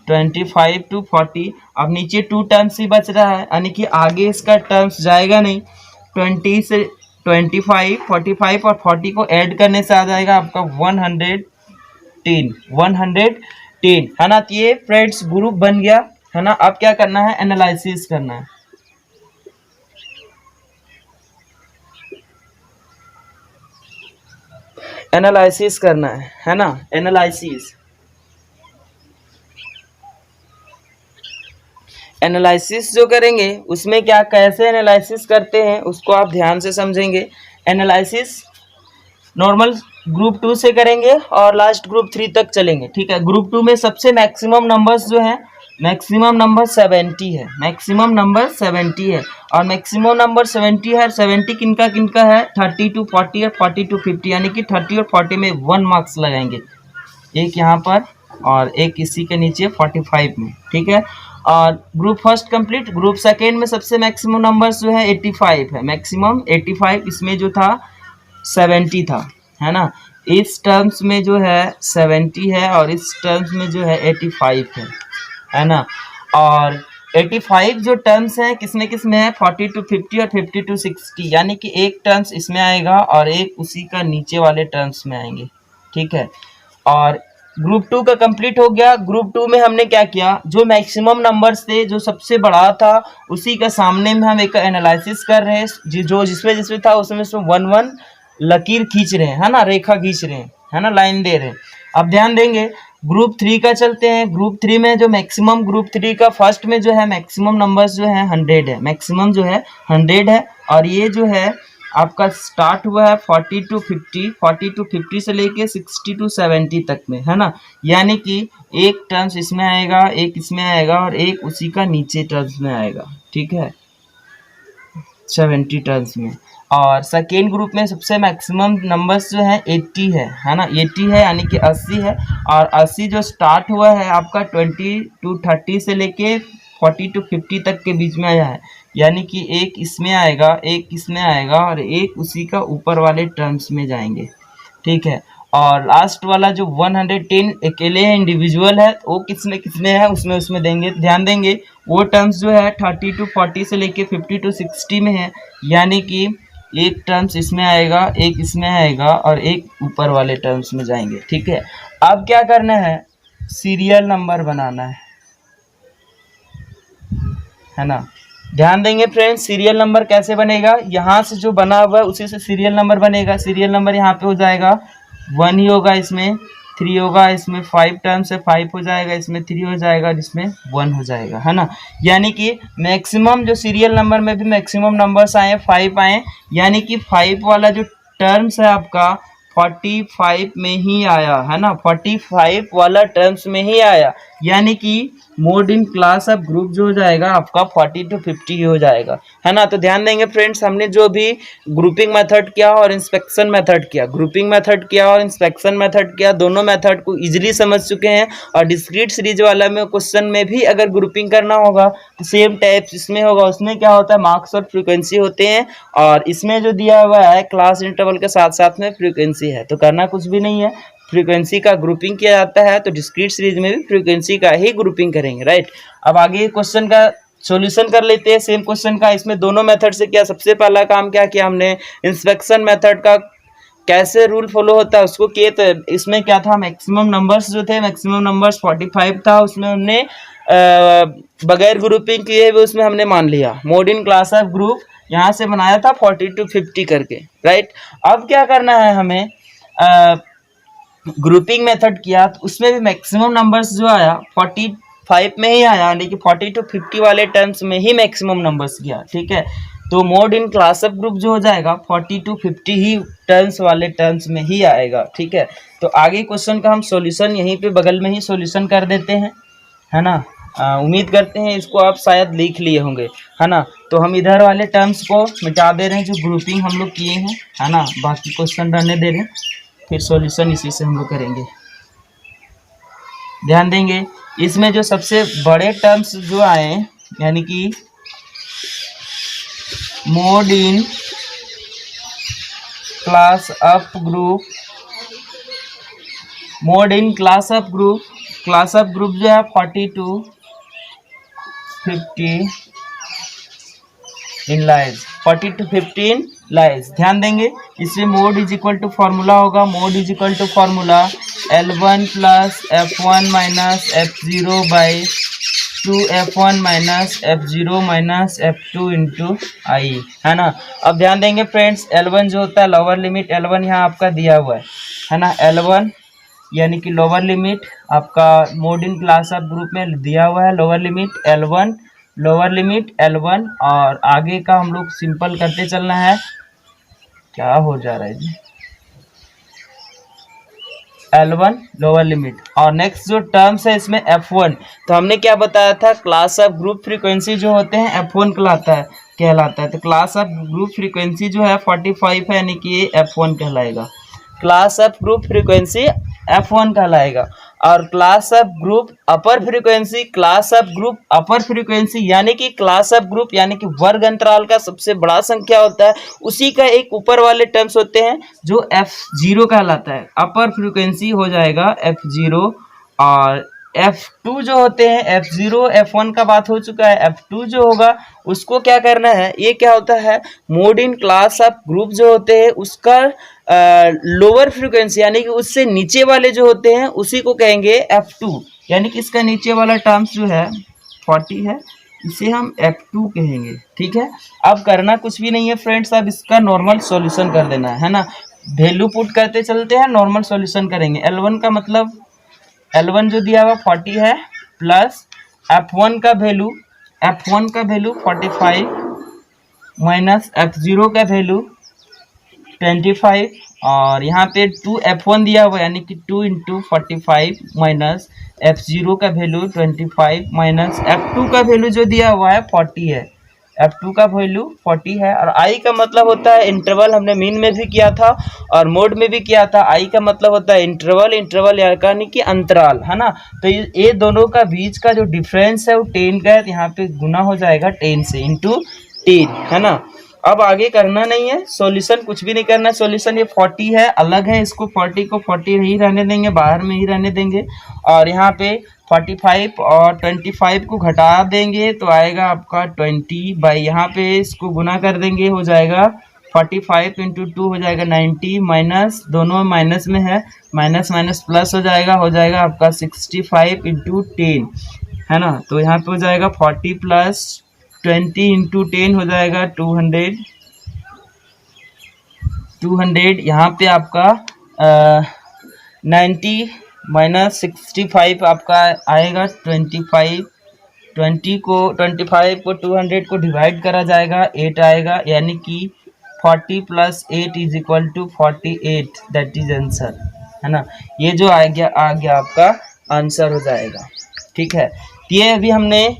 25 to 40। अब नीचे 2 टर्म्स ही बच रहा है, यानी कि आगे इसका टर्म्स जाएगा नहीं, 20 से 25, 45 और 40 को ऐड करने से आ जाएगा आपका 110, है ना। तो ये फ्रेंड्स ग्रुप बन गया, है ना। अब क्या करना है, एनालिसिस करना है। एनालिसिस करना है ना, एनालिसिस जो करेंगे उसमें क्या, कैसे एनालिसिस करते हैं उसको आप ध्यान से समझेंगे। एनालिसिस नॉर्मल ग्रुप 2 से करेंगे और लास्ट ग्रुप 3 तक चलेंगे, ठीक है। ग्रुप 2 में सबसे मैक्सिमम नंबर्स जो हैं, मैक्सिमम नंबर 70 है, मैक्सिमम नंबर 70 है, और मैक्सिमम नंबर 70 है। 70 किनका किनका है, 30 to 40 और 40 to 50, यानी कि 30 और 40 में 1 मार्क्स लगाएंगे, एक यहाँ पर और एक इसी के नीचे 45 में, ठीक है। और group first complete. Group second में सबसे मैक्सिमम नंबर्स जो है 85 है, मैक्सिमम 85, इसमें जो था 70 था, है ना। इस टर्म्स में जो है 70 है और इस टर्म्स में जो है 85 है ना। और 85 जो टर्म्स हैं किस में है 40 to 50 और 50 to 60, यानी कि एक टर्म्स इसमें आएगा और एक उसी का नीचे वाले टर्म्स में आएंगे, ठीक है। और ग्रुप 2 का कंप्लीट हो गया। ग्रुप 2 में हमने क्या किया, जो मैक्सिमम नंबर्स थे, जो सबसे बड़ा था उसी का सामने में हम एक एनालिसिस कर रहे हैं, जो जिसमें था उसमें 1 लकीर खींच रहे हैं, है ना, रेखा खींच रहे हैं, है ना, लाइन दे रहे हैं। अब ध्यान देंगे ग्रुप 3 का चलते हैं। ग्रुप 3 में जो मैक्सिमम, ग्रुप 3 का फर्स्ट में जो है मैक्सिमम नंबर्स जो है 100 है, मैक्सिमम जो है 100 है। और ये जो है आपका स्टार्ट हुआ है 40 to 50 से लेके 60 to 70 तक में, है ना। यानी कि एक टर्म्स इसमें आएगा, एक इसमें आएगा और एक उसी का नीचे टर्म्स में आएगा, ठीक है, 70 टर्म्स में। और सेकेंड ग्रुप में सबसे मैक्सिमम नंबर्स जो है 80 है ना, 80 है, यानी कि 80 है। और 80 जो स्टार्ट हुआ है आपका 20 to 30 से लेके 40 to 50 तक के बीच में आया है, यानी कि एक इसमें आएगा, एक इसमें आएगा और एक उसी का ऊपर वाले टर्म्स में जाएंगे, ठीक है। और लास्ट वाला जो 110 अकेले है, इंडिविजुअल है, वो किसमें है, उसमें देंगे। ध्यान देंगे वो टर्म्स जो है 30 to 40 से लेके 50 to 60 में है, यानी कि एक टर्म्स इसमें आएगा, एक इसमें आएगा और एक ऊपर वाले टर्म्स में जाएंगे, ठीक है। अब क्या करना है, सीरियल नंबर बनाना है ना। ध्यान देंगे फ्रेंड्स, सीरियल नंबर कैसे बनेगा, यहाँ से जो बना हुआ है उसी से सीरियल नंबर बनेगा। सीरियल नंबर यहाँ पे हो जाएगा 1 ही होगा, इसमें 3 होगा, इसमें 5 टर्म्स है 5 हो जाएगा, इसमें 3 हो जाएगा, जिसमें 1 हो जाएगा, है ना। यानी कि मैक्सिमम जो सीरियल नंबर में भी मैक्सिमम नंबर्स आए 5 आए, यानी कि 5 वाला जो टर्म्स है आपका 45 में ही आया, है ना, 45 वाला टर्म्स में ही आया, यानी कि mode in class of group जो हो जाएगा आपका 40 to 50 हो जाएगा, है ना। तो ध्यान देंगे फ्रेंड्स, हमने जो भी ग्रुपिंग मेथड किया और इंस्पेक्शन मेथड किया, ग्रुपिंग मेथड किया और इंस्पेक्शन मेथड किया, दोनों मेथड को इजीली समझ चुके हैं। और डिस्क्रीट सीरीज वाला में क्वेश्चन में भी अगर ग्रुपिंग करना होगा तो सेम टाइप्स इसमें होगा। उसमें क्या होता है, मार्क्स और फ्रीक्वेंसी होते हैं, और इसमें जो दिया हुआ है क्लास इंटरवल के साथ साथ में फ्रीक्वेंसी है, तो करना कुछ भी नहीं है, फ्रीक्वेंसी का ग्रुपिंग किया जाता है। तो डिस्क्रीट सीरीज में भी फ्रीक्वेंसी का ही ग्रुपिंग करेंगे, राइट। अब आगे क्वेश्चन का सॉल्यूशन कर लेते हैं सेम क्वेश्चन का। इसमें दोनों मेथड से क्या, सबसे पहला काम क्या किया हमने, इंस्पेक्शन मेथड का कैसे रूल फॉलो होता है उसको किए। तो इसमें क्या था, मैक्सिमम नंबर्स जो थे, मैक्सिमम नंबर्स 45 था, उसमें हमने बगैर ग्रुपिंग किए हुए उसमें हमने मान लिया mode in class of group यहाँ से बनाया था 40 to 50 करके, राइट। अब क्या करना है हमें, ग्रुपिंग मेथड किया तो उसमें भी मैक्सिमम नंबर्स जो आया 45 में ही आया, यानी कि 40 to 50 वाले टर्म्स में ही मैक्सिमम नंबर्स किया, ठीक है। तो mode in class of group जो हो जाएगा 40 to 50 ही टर्म्स वाले टर्म्स में ही आएगा, ठीक है। तो आगे क्वेश्चन का हम सॉल्यूशन यहीं पे बगल में ही सॉल्यूशन कर देते हैं, है ना। उम्मीद करते हैं इसको आप शायद लिख लिए होंगे, है ना। तो हम इधर वाले टर्म्स को मिटा दे रहे हैं जो ग्रुपिंग हम लोग किए हैं, है ना, बाकी क्वेश्चन रहने दे रहे हैं, फिर सॉल्यूशन इसी से हम लोग करेंगे। ध्यान देंगे इसमें जो सबसे बड़े टर्म्स जो आए, यानी कि mode in class of group, mode in class of group, class of group जो है 40 to 50 in lies, 40 to 15 lies. ध्यान देंगे इसमें mode is equal to formula होगा, mode is equal to formula L1 plus F1 minus F0 by 2F1 minus F0 minus F2 into I, है ना। अब ध्यान देंगे फ्रेंड्स, L1 जो होता है लोअर लिमिट, L1 यहाँ आपका दिया हुआ है ना, L1 यानी कि लोअर लिमिट आपका mode in class of group में दिया हुआ है, lower limit L1, lower limit L1, और आगे का हम लोग सिंपल करते चलना है। क्या हो जा रहा है जी, L1 लोअर लिमिट, और नेक्स्ट जो टर्म्स है इसमें F1, तो हमने क्या बताया था, क्लास ऑफ ग्रुप फ्रीक्वेंसी जो होते हैं F1 कहलाता है। तो क्लास ऑफ ग्रुप फ्रीक्वेंसी जो है 45 है, यानी कि ये F1 कहलाएगा, class of group frequency F1 कहलाएगा। और class of group upper frequency, class of group upper frequency यानी कि क्लास ऑफ ग्रुप यानी कि वर्ग अंतराल का सबसे बड़ा संख्या होता है, उसी का एक ऊपर वाले टर्म्स होते हैं जो F0 कहलाता है। अपर फ्रीक्वेंसी हो जाएगा F0 और F2 जो होते हैं F0 F1 का बात हो चुका है, F2 जो होगा उसको क्या करना है, ये क्या होता है mode in class of group जो होते हैं उसका लोअर फ्रीक्वेंसी यानी कि उससे नीचे वाले जो होते हैं उसी को कहेंगे F2, यानी कि इसका नीचे वाला टर्म्स जो है 40 है, इसे हम F2 कहेंगे। ठीक है, अब करना कुछ भी नहीं है फ्रेंड्स, अब इसका नॉर्मल सॉल्यूशन कर देना है ना, वैल्यू पुट करते चलते हैं, नॉर्मल सॉल्यूशन करेंगे। L1 का मतलब L1 जो दिया हुआ 40 है प्लस F1 का वैल्यू 45 माइनस F0 का वैल्यू 25 और यहाँ पे 2F1 दिया हुआ यानी कि 2 इंटू 45 माइनस F0 का वैल्यू 25 माइनस F2 का वैल्यू जो दिया हुआ है 40 है, F2 का वैल्यू 40 है। और I का मतलब होता है इंटरवल, हमने मीन में भी किया था और मोड में भी किया था। I का मतलब होता है इंटरवल यानी कि अंतराल, है ना। तो ये दोनों का बीच का जो डिफरेंस है वो 10 का है, तो यहाँ पे गुना हो जाएगा 10 से इंटू 10, है ना। अब आगे करना नहीं है, सॉल्यूशन कुछ भी नहीं करना है। सॉल्यूशन ये 40 है, अलग है, इसको 40 को 40 ही रहने देंगे, बाहर में ही रहने देंगे। और यहाँ पे 45 और 25 को घटा देंगे तो आएगा आपका 20 बाई, यहाँ पे इसको गुना कर देंगे हो जाएगा 45 इंटू 2 हो जाएगा 90 माइनस, दोनों माइनस में है, माइनस माइनस प्लस हो जाएगा आपका 65 इंटू 10, है ना। तो यहाँ पे हो जाएगा 40 प्लस 20 इंटू 10 हो जाएगा 200 यहाँ पे आपका 90 माइनस 65 आपका आएगा 25 25 को 200 को डिवाइड करा जाएगा 8 आएगा, यानी कि 40 plus 8 is equal to 48, that is answer, है ना। ये जो आ गया आपका आंसर हो जाएगा। ठीक है, ये अभी हमने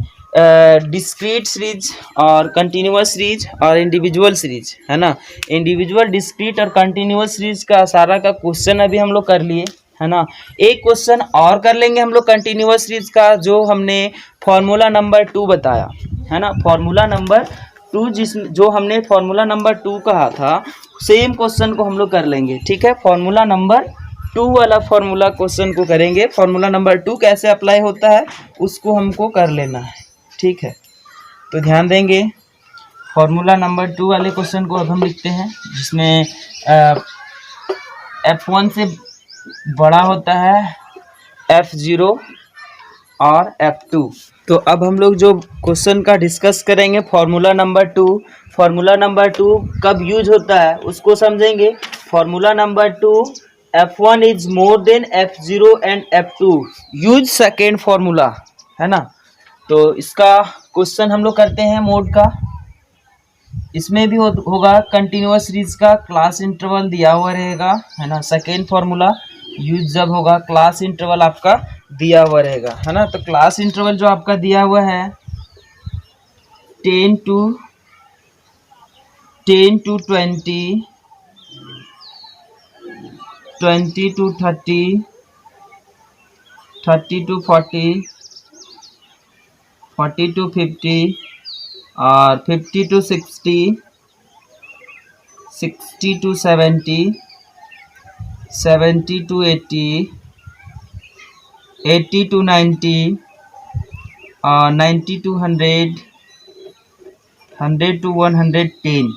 डिस्क्रीट सीरीज और कंटिन्यूअस सीरीज और इंडिविजुअल सीरीज, है ना। इंडिविजुअल, डिस्क्रीट और कंटिन्यूअस सीरीज का सारा का क्वेश्चन अभी हम लोग कर लिए, है ना। एक क्वेश्चन और कर लेंगे हम लोग कंटिन्यूअस सीरीज का, जो हमने फॉर्मूला नंबर 2 बताया, है ना। फॉर्मूला नंबर 2 जो हमने फॉर्मूला नंबर 2 कहा था, सेम क्वेश्चन को हम लोग कर लेंगे। ठीक है, फॉर्मूला नंबर 2 वाला फॉर्मूला क्वेश्चन को करेंगे। फॉर्मूला नंबर 2 कैसे अप्लाई होता है उसको हमको कर लेना है। ठीक है, तो ध्यान देंगे, फॉर्मूला नंबर 2 वाले क्वेश्चन को अब हम लिखते हैं, जिसमें F1 से बड़ा होता है F0 और F2। तो अब हम लोग जो क्वेश्चन का डिस्कस करेंगे फॉर्मूला नंबर 2, फॉर्मूला नंबर 2 कब यूज होता है उसको समझेंगे। Formula number 2, F1 is more than F0 and F2, use second formula, है ना। तो इसका क्वेश्चन हम लोग करते हैं मोड का, इसमें भी होगा कंटिन्यूअस सीरीज का क्लास इंटरवल दिया हुआ रहेगा, है ना। सेकेंड फॉर्मूला यूज जब होगा क्लास इंटरवल आपका दिया हुआ रहेगा, है ना। तो क्लास इंटरवल जो आपका दिया हुआ है 10 to 20, 20 to 30, 30 to 40, 40 to 50 और 50 to 60, 60 to 70, 70 to 80, 80 to 90 और 90 to 100, 100 to 110,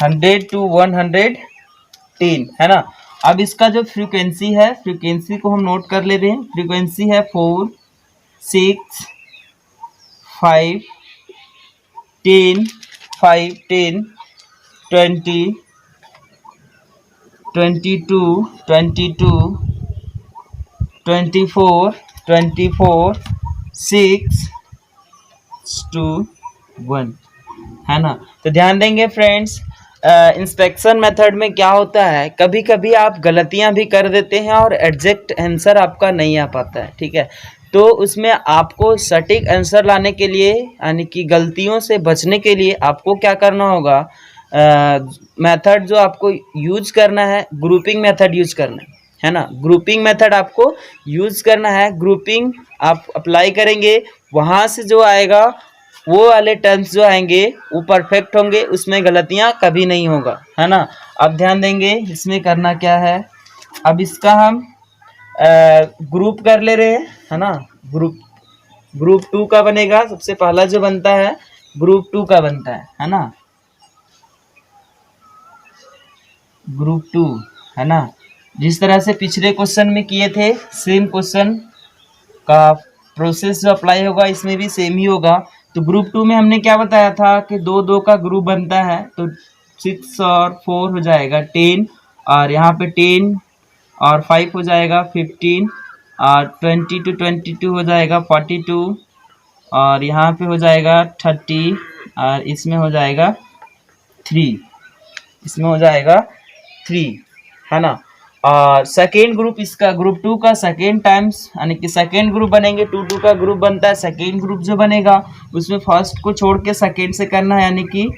100 to 110, है ना। अब इसका जो फ्रीक्वेंसी है, फ्रीक्वेंसी को हम नोट कर लेते हैं। फ्रीक्वेंसी है 4, 6, 5, 10, 5, 10, 20, 22, 22, 24, 24, 6 to 1, है ना। तो ध्यान देंगे फ्रेंड्स, इंस्पेक्शन मेथड में क्या होता है, कभी कभी आप गलतियां भी कर देते हैं और एग्जैक्ट आंसर आपका नहीं आ पाता है। ठीक है, तो उसमें आपको सटीक आंसर लाने के लिए यानी कि गलतियों से बचने के लिए आपको क्या करना होगा, मेथड जो आपको यूज करना है, ग्रुपिंग मेथड यूज करना है ना। ग्रुपिंग मेथड आपको यूज करना है। ग्रुपिंग आप अप्लाई करेंगे, वहाँ से जो आएगा वो वाले टर्म्स जो आएंगे वो परफेक्ट होंगे, उसमें गलतियाँ कभी नहीं होगा, है ना। अब ध्यान देंगे इसमें करना क्या है। अब इसका हम ग्रुप कर ले रहे हैं, है ना। ग्रुप 2 का बनेगा। सबसे पहला जो बनता है ग्रुप 2 का बनता है ना। ग्रुप 2, है ना। जिस तरह से पिछले क्वेश्चन में किए थे, सेम क्वेश्चन का प्रोसेस जो अप्लाई होगा इसमें भी सेम ही होगा। तो ग्रुप 2 में हमने क्या बताया था कि 2-2 का ग्रुप बनता है, तो 6 और 4 हो जाएगा 10, और यहाँ पे 10 और 5 हो जाएगा 15, और 20 to 22 हो जाएगा 42, और यहाँ पे हो जाएगा 30, और इसमें हो जाएगा 3, इसमें हो जाएगा 3, है ना। और सेकेंड ग्रुप, इसका ग्रुप 2 का सेकेंड टाइम्स यानी कि सेकेंड ग्रुप बनेंगे। 2-2 का ग्रुप बनता है। सेकेंड ग्रुप जो बनेगा उसमें फर्स्ट को छोड़ के सेकेंड से करना है, यानी कि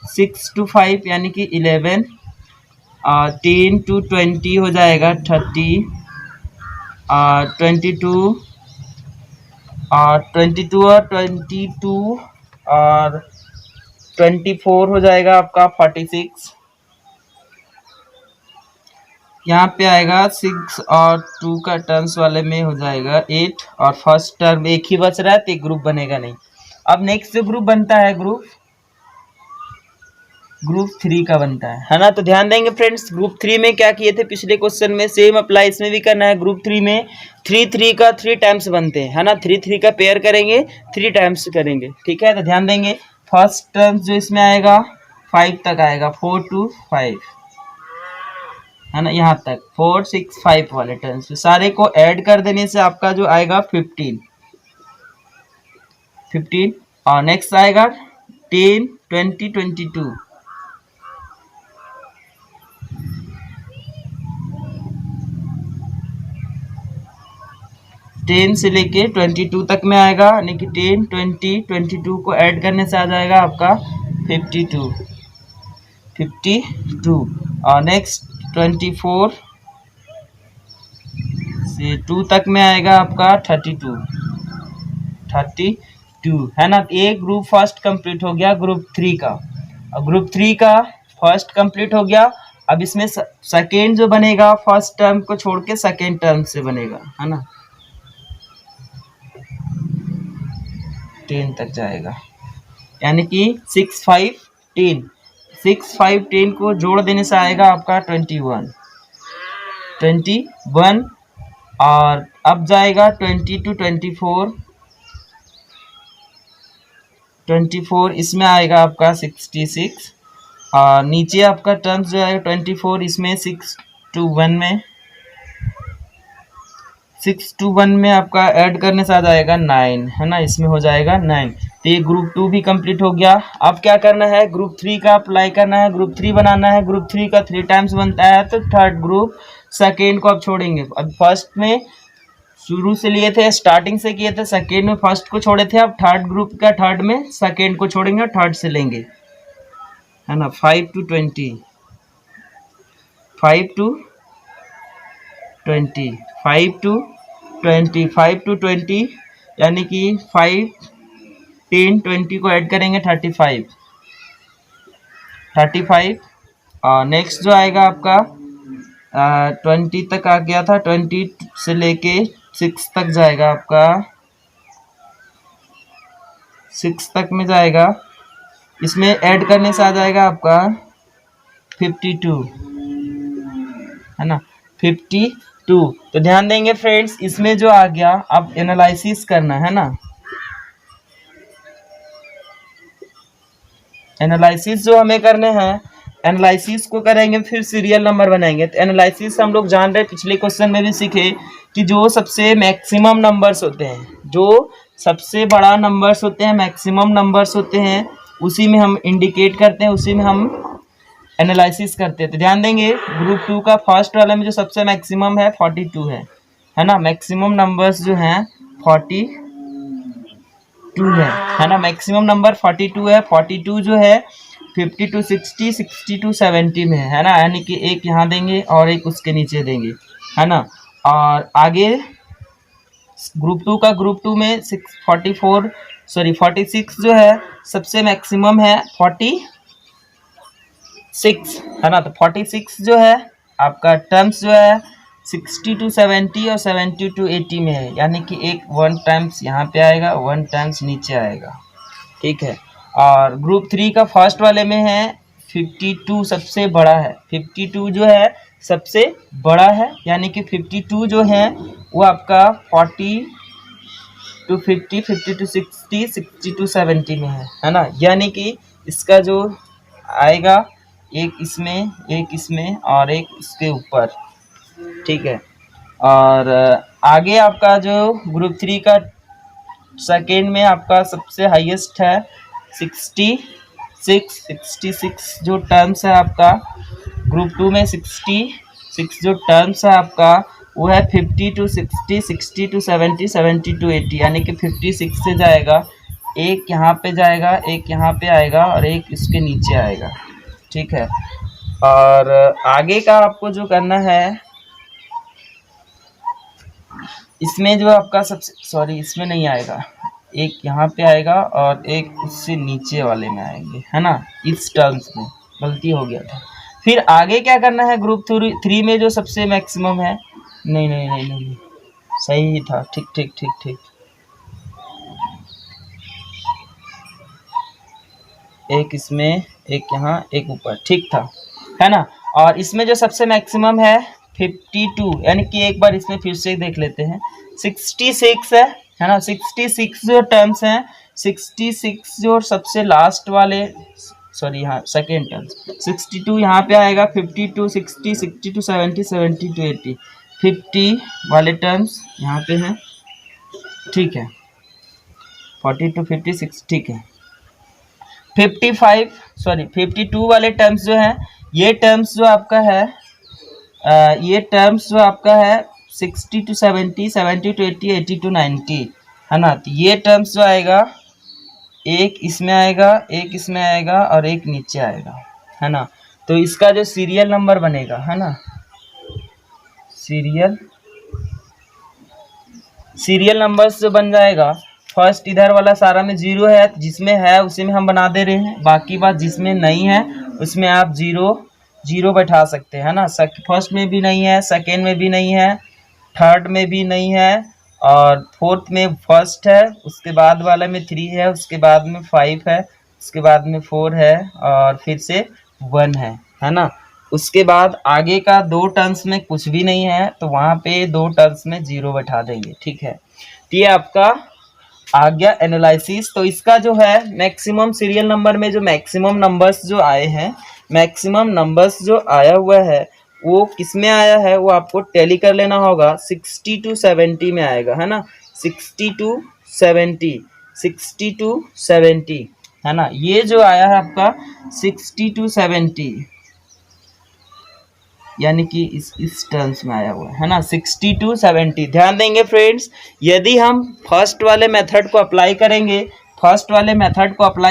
6 to 5 यानी कि 11, और 10 to 20 हो जाएगा 30, और 22, और 22 और 22 और 24 हो जाएगा आपका 46। यहाँ पे आएगा 6 और 2 का टर्म्स वाले में हो जाएगा 8, और फर्स्ट टर्म एक ही बच रहा है तो एक ग्रुप बनेगा नहीं। अब नेक्स्ट जो ग्रुप बनता है ग्रुप 3 का बनता है ना। तो ध्यान देंगे फ्रेंड्स, ग्रुप 3 में क्या किए थे पिछले क्वेश्चन में, सेम अप्लाई इसमें भी करना है। ग्रुप 3 में 3-3 का 3 टाइम्स बनते हैं, है ना। 3-3 का पेयर करेंगे, 3 टाइम्स करेंगे, ठीक है। तो ध्यान देंगे फर्स्ट टर्म जो इसमें आएगा 5 तक आएगा, 4 to 5, है ना। यहाँ तक 4, 6, 5 वाले टर्म्स सारे को ऐड कर देने से आपका जो आएगा 15, और नेक्स्ट आएगा 10, 20, 22, 10 से लेके 22 तक में आएगा, यानी कि 10, 20, 22 को ऐड करने से आ जाएगा आपका 52, और नेक्स्ट 24 से 2 तक में आएगा आपका 32, है ना। एक ग्रुप फर्स्ट कंप्लीट हो गया ग्रुप 3 का, और ग्रुप 3 का फर्स्ट कंप्लीट हो गया। अब इसमें सेकेंड जो बनेगा फर्स्ट टर्म को छोड़ के सेकेंड टर्म से बनेगा, है ना। 10 तक जाएगा, यानी कि 6, 5, 10, 6, 5, 10 को जोड़ देने से आएगा आपका 21, और अब जाएगा 20 to 24, इसमें आएगा आपका 66, और नीचे आपका टर्म्स जो है 24, इसमें 6 to 1 में आपका ऐड करने से आ जाएगा 9, है ना। इसमें हो जाएगा 9। तो ये ग्रुप 2 भी कंप्लीट हो गया। अब क्या करना है, ग्रुप 3 का अप्लाई करना है, ग्रुप 3 बनाना है। ग्रुप 3 का 3 टाइम्स बनता है, तो थर्ड ग्रुप सेकेंड को अब छोड़ेंगे। अब फर्स्ट में शुरू से लिए थे, स्टार्टिंग से किए थे, सेकेंड में फर्स्ट को छोड़े थे। अब थर्ड ग्रुप का थर्ड में सेकेंड को छोड़ेंगे, थर्ड से लेंगे, है ना। 5 to 20, 5 to 20, 5 to 20, 5 to 20, यानी कि 5, 10, 20 को ऐड करेंगे 35, और नेक्स्ट जो आएगा आपका 20 तक आ गया था, 20 से लेके 6 तक जाएगा आपका, 6 तक में जाएगा। इसमें ऐड करने से आ जाएगा आपका 52, है ना, 52। तो ध्यान देंगे फ्रेंड्स, इसमें जो आ गया अब एनालिसिस करना है ना। एनालिसिस जो हमें करने हैं, एनालिसिस को करेंगे फिर सीरियल नंबर बनाएंगे। तो एनालिसिस हम लोग जान रहे, पिछले क्वेश्चन में भी सीखे कि जो सबसे मैक्सिमम नंबर्स होते हैं, जो सबसे बड़ा नंबर्स होते हैं, मैक्सिमम नंबर्स होते हैं, उसी में हम इंडिकेट करते हैं, उसी में हम एनालिसिस करते हैं। तो ध्यान देंगे ग्रुप 2 का फर्स्ट वाले में जो सबसे मैक्सिमम है 42 है ना। मैक्सिमम नंबर्स जो हैं 42 है ना। मैक्सिमम नंबर 42 है। 42 जो है 50 to 60, 60 to 70 में है ना, यानी कि एक यहाँ देंगे और एक उसके नीचे देंगे, है ना। और आगे ग्रुप टू का, ग्रुप टू में 46 जो है सबसे मैक्सिमम है 46, है ना। तो 46 जो है आपका टर्म्स जो है 60 to 70 और 70 to 80 में है, यानी कि एक 1 टाइम्स यहाँ पे आएगा, 1 टाइम्स नीचे आएगा, ठीक है। और ग्रुप 3 का फर्स्ट वाले में है 52 सबसे बड़ा है, 52 जो है सबसे बड़ा है, यानी कि 52 जो है वो आपका 40 to 50, 50 to 60, 60 to 70 में है ना। यानी कि इसका जो आएगा एक इसमें और एक इसके ऊपर, ठीक है। और आगे आपका जो ग्रुप 3 का सेकेंड में आपका सबसे हाईएस्ट है 66 जो टर्म्स है आपका। ग्रुप 2 में 66 जो टर्म्स है आपका वो है 50 to 60, 60 to 70, 70 to 80, यानी कि 56 से जाएगा, एक यहाँ पे जाएगा, एक यहाँ पे आएगा और एक इसके नीचे आएगा, ठीक है। और आगे का आपको जो करना है, इसमें जो आपका सबसे इसमें नहीं आएगा, एक यहाँ पे आएगा और एक उससे नीचे वाले में आएंगे, है ना। इस टर्म्स में गलती हो गया था। फिर आगे क्या करना है, ग्रुप 3 में जो सबसे मैक्सिमम है, नहीं, सही ही था, ठीक, एक इसमें, एक यहाँ, एक ऊपर, ठीक था, है ना। और इसमें जो सबसे मैक्सिमम है 52, यानी कि एक बार इसमें फिर से देख लेते हैं, 66 है ना। 66 जो टर्म्स हैं, 66 जो सबसे लास्ट वाले, यहाँ सेकेंड टर्म्स, 62 यहाँ पे आएगा, 50 to 60, 60 to 70, 70 to 80, 50 वाले टर्म्स यहाँ पे हैं, ठीक है। 40 to 56, ठीक है। 52 वाले टर्म्स जो हैं, ये टर्म्स जो आपका है, 60 to 70, 70 to 80, 80 to 90, है ना। तो ये टर्म्स जो आएगा, एक इसमें आएगा, एक इसमें आएगा और एक नीचे आएगा, है ना। तो इसका जो सीरियल नंबर बनेगा, है ना, सीरियल नंबर्स जो बन जाएगा, फर्स्ट इधर वाला सारा में 0 है, जिसमें है उसी में हम बना दे रहे हैं, बाकी बात जिसमें नहीं है उसमें आप 0 बैठा सकते हैं, है ना। फर्स्ट में भी नहीं है, सेकेंड में भी नहीं है, थर्ड में भी नहीं है, और फोर्थ में फर्स्ट है, उसके बाद वाले में 3 है, उसके बाद में 5 है, उसके बाद में 4 है और फिर से 1 है ना। उसके बाद आगे का 2 टर्म्स में कुछ भी नहीं है, तो वहाँ पे 2 टर्म्स में 0 बैठा देंगे, ठीक है। तो ये आपका आ गया एनालिसिस। तो इसका जो है मैक्सिमम सीरियल नंबर में जो मैक्सिमम नंबर्स जो आए हैं, मैक्सिमम नंबर्स जो आया हुआ है वो किस में आया है, वो आपको टैली कर लेना होगा। 60 to 70 में आएगा, है ना। 60 to 70 है ना। ये जो आया है आपका 60 to 70, यानी कि इस टर्म्स में आया हुआ है ना, 60 to 70। ध्यान देंगे फ्रेंड्स, यदि हम फर्स्ट वाले मेथड को अप्लाई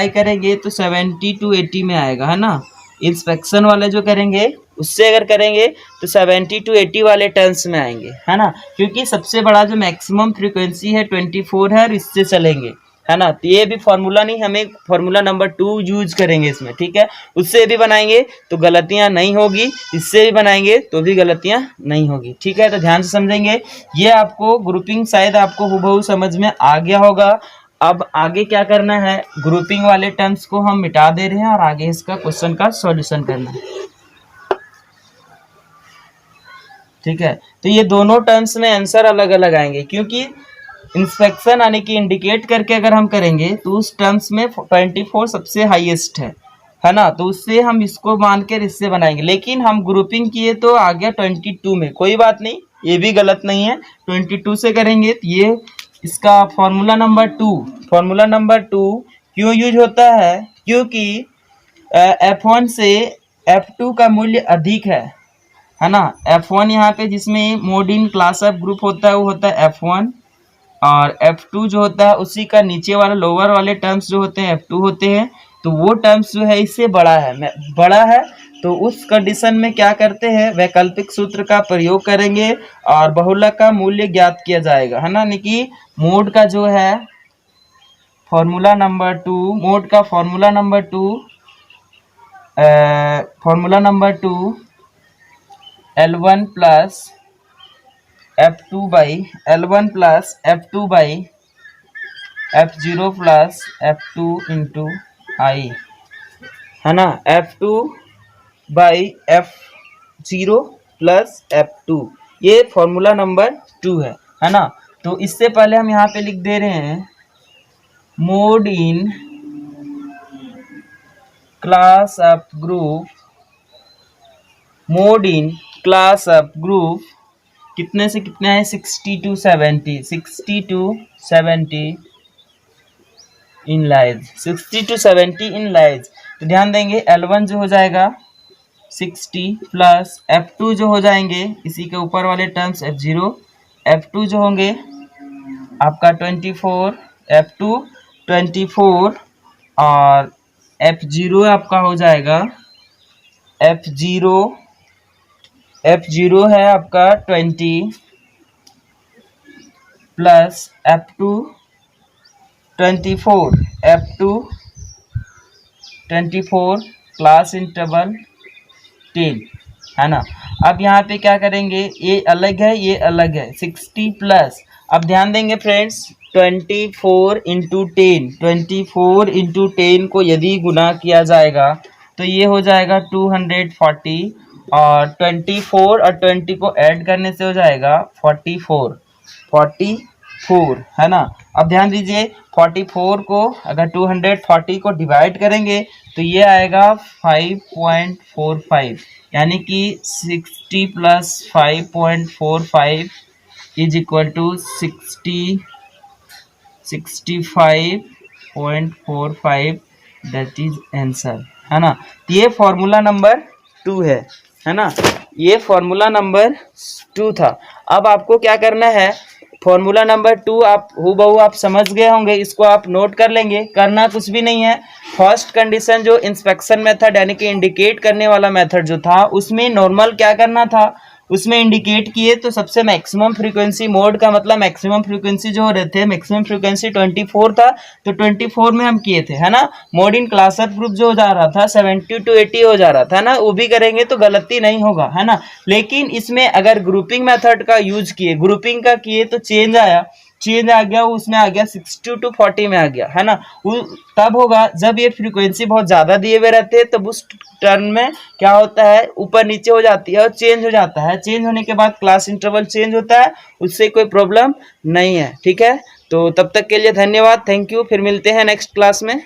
करेंगे तो 70 to 80 में आएगा, है ना। इंस्पेक्शन वाले जो करेंगे उससे अगर करेंगे तो 70 to 80 वाले टर्म्स में आएंगे, है ना। क्योंकि सबसे बड़ा जो मैक्सिमम फ्रीक्वेंसी है 24 है और इससे चलेंगे, है ना। तो ये भी फार्मूला नहीं, हमें फार्मूला नंबर 2 यूज करेंगे इसमें, ठीक है। उससे भी बनाएंगे तो गलतियां नहीं होगी, इससे भी बनाएंगे तो भी गलतियां नहीं होगी, ठीक है। तो ध्यान से समझेंगे। ये आपको ग्रुपिंग शायद आपको हूबहू समझ में आ गया होगा। अब आगे क्या करना है, ग्रुपिंग वाले टर्म्स को हम मिटा दे रहे हैं और आगे इसका क्वेश्चन का सॉल्यूशन करना है, ठीक है। तो ये दोनों टर्म्स में आंसर अलग अलग आएंगे, क्योंकि इंस्पेक्शन यानी कि इंडिकेट करके अगर हम करेंगे तो उस टर्म्स में 24 सबसे हाईएस्ट है ना। तो उससे हम इसको मान कर इससे बनाएंगे, लेकिन हम ग्रुपिंग किए तो आ गया 22 में, कोई बात नहीं, ये भी गलत नहीं है। 22 से करेंगे तो ये इसका फार्मूला नंबर 2 क्यों यूज होता है, क्योंकि F1 से F2 का मूल्य अधिक है ना। F1 यहाँ पे जिसमें mode in class of group होता है वो होता है F1, और F2 जो होता है उसी का नीचे वाला लोअर वाले टर्म्स जो होते हैं F2 होते हैं। तो वो टर्म्स जो है इससे बड़ा है, तो उस कंडीशन में क्या करते हैं, वैकल्पिक सूत्र का प्रयोग करेंगे और बहुलक का मूल्य ज्ञात किया जाएगा, है ना। यानी कि मोड का जो है फॉर्मूला नंबर 2, मोड का formula number 2 L1 plus F2 by L1 plus F2 by F0 plus F2 into I, है ना। F2 by F0 plus F2, ये फॉर्मूला नंबर 2 है ना। तो इससे पहले हम यहाँ पे लिख दे रहे हैं mode in class of group, mode in class of group कितने से कितने हैं, 60 to 70 in lies, 60 to 70 in lies. तो ध्यान देंगे L1 जो हो जाएगा 60 प्लस F2 जो हो जाएंगे इसी के ऊपर वाले टर्म्स F0, F2 जो होंगे आपका 24, F2 24 और F0 आपका हो जाएगा F0 है आपका 20 plus F2 24, F2 24 class interval 10, है ना। अब यहाँ पे क्या करेंगे, ये अलग है ये अलग है, 60 प्लस, अब ध्यान देंगे फ्रेंड्स 24 इंटू 10, 24 इंटू 10 को यदि गुना किया जाएगा तो ये हो जाएगा 240 और 24 और 20 को ऐड करने से हो जाएगा 44, है ना। अब ध्यान दीजिए 44 को अगर 240 को डिवाइड करेंगे तो ये आएगा 5.45, यानी कि 60 plus 5.45 is equal to 65.45, that is answer, है ना। ये फॉर्मूला नंबर 2 है ना। ये फॉर्मूला नंबर 2 था। अब आपको क्या करना है, फॉर्मूला नंबर 2 आप हूबहू आप समझ गए होंगे, इसको आप नोट कर लेंगे, करना कुछ भी नहीं है। फर्स्ट कंडीशन जो इंस्पेक्शन मेथड यानी कि इंडिकेट करने वाला मेथड जो था उसमें नॉर्मल क्या करना था, उसमें इंडिकेट किए तो सबसे मैक्सिमम फ्रीक्वेंसी, मोड का मतलब मैक्सिमम फ्रीक्वेंसी जो हो रहे थे, मैक्सिमम फ्रीक्वेंसी 24 था तो 24 में हम किए थे, है ना। Mode in class of group जो हो जा रहा था 70 to 80 हो जा रहा था ना, वो भी करेंगे तो गलती नहीं होगा, है ना। लेकिन इसमें अगर ग्रुपिंग मेथड का यूज किए, ग्रुपिंग का किए तो चेंज आ गया, उसमें आ गया 60 to 40 में आ गया, है ना। तब होगा जब ये फ्रीक्वेंसी बहुत ज़्यादा दिए हुए रहते हैं, तब उस टर्न में क्या होता है, ऊपर नीचे हो जाती है और चेंज हो जाता है। चेंज होने के बाद क्लास इंटरवल चेंज होता है, उससे कोई प्रॉब्लम नहीं है, ठीक है। तो तब तक के लिए धन्यवाद, थैंक यू, फिर मिलते हैं नेक्स्ट क्लास में।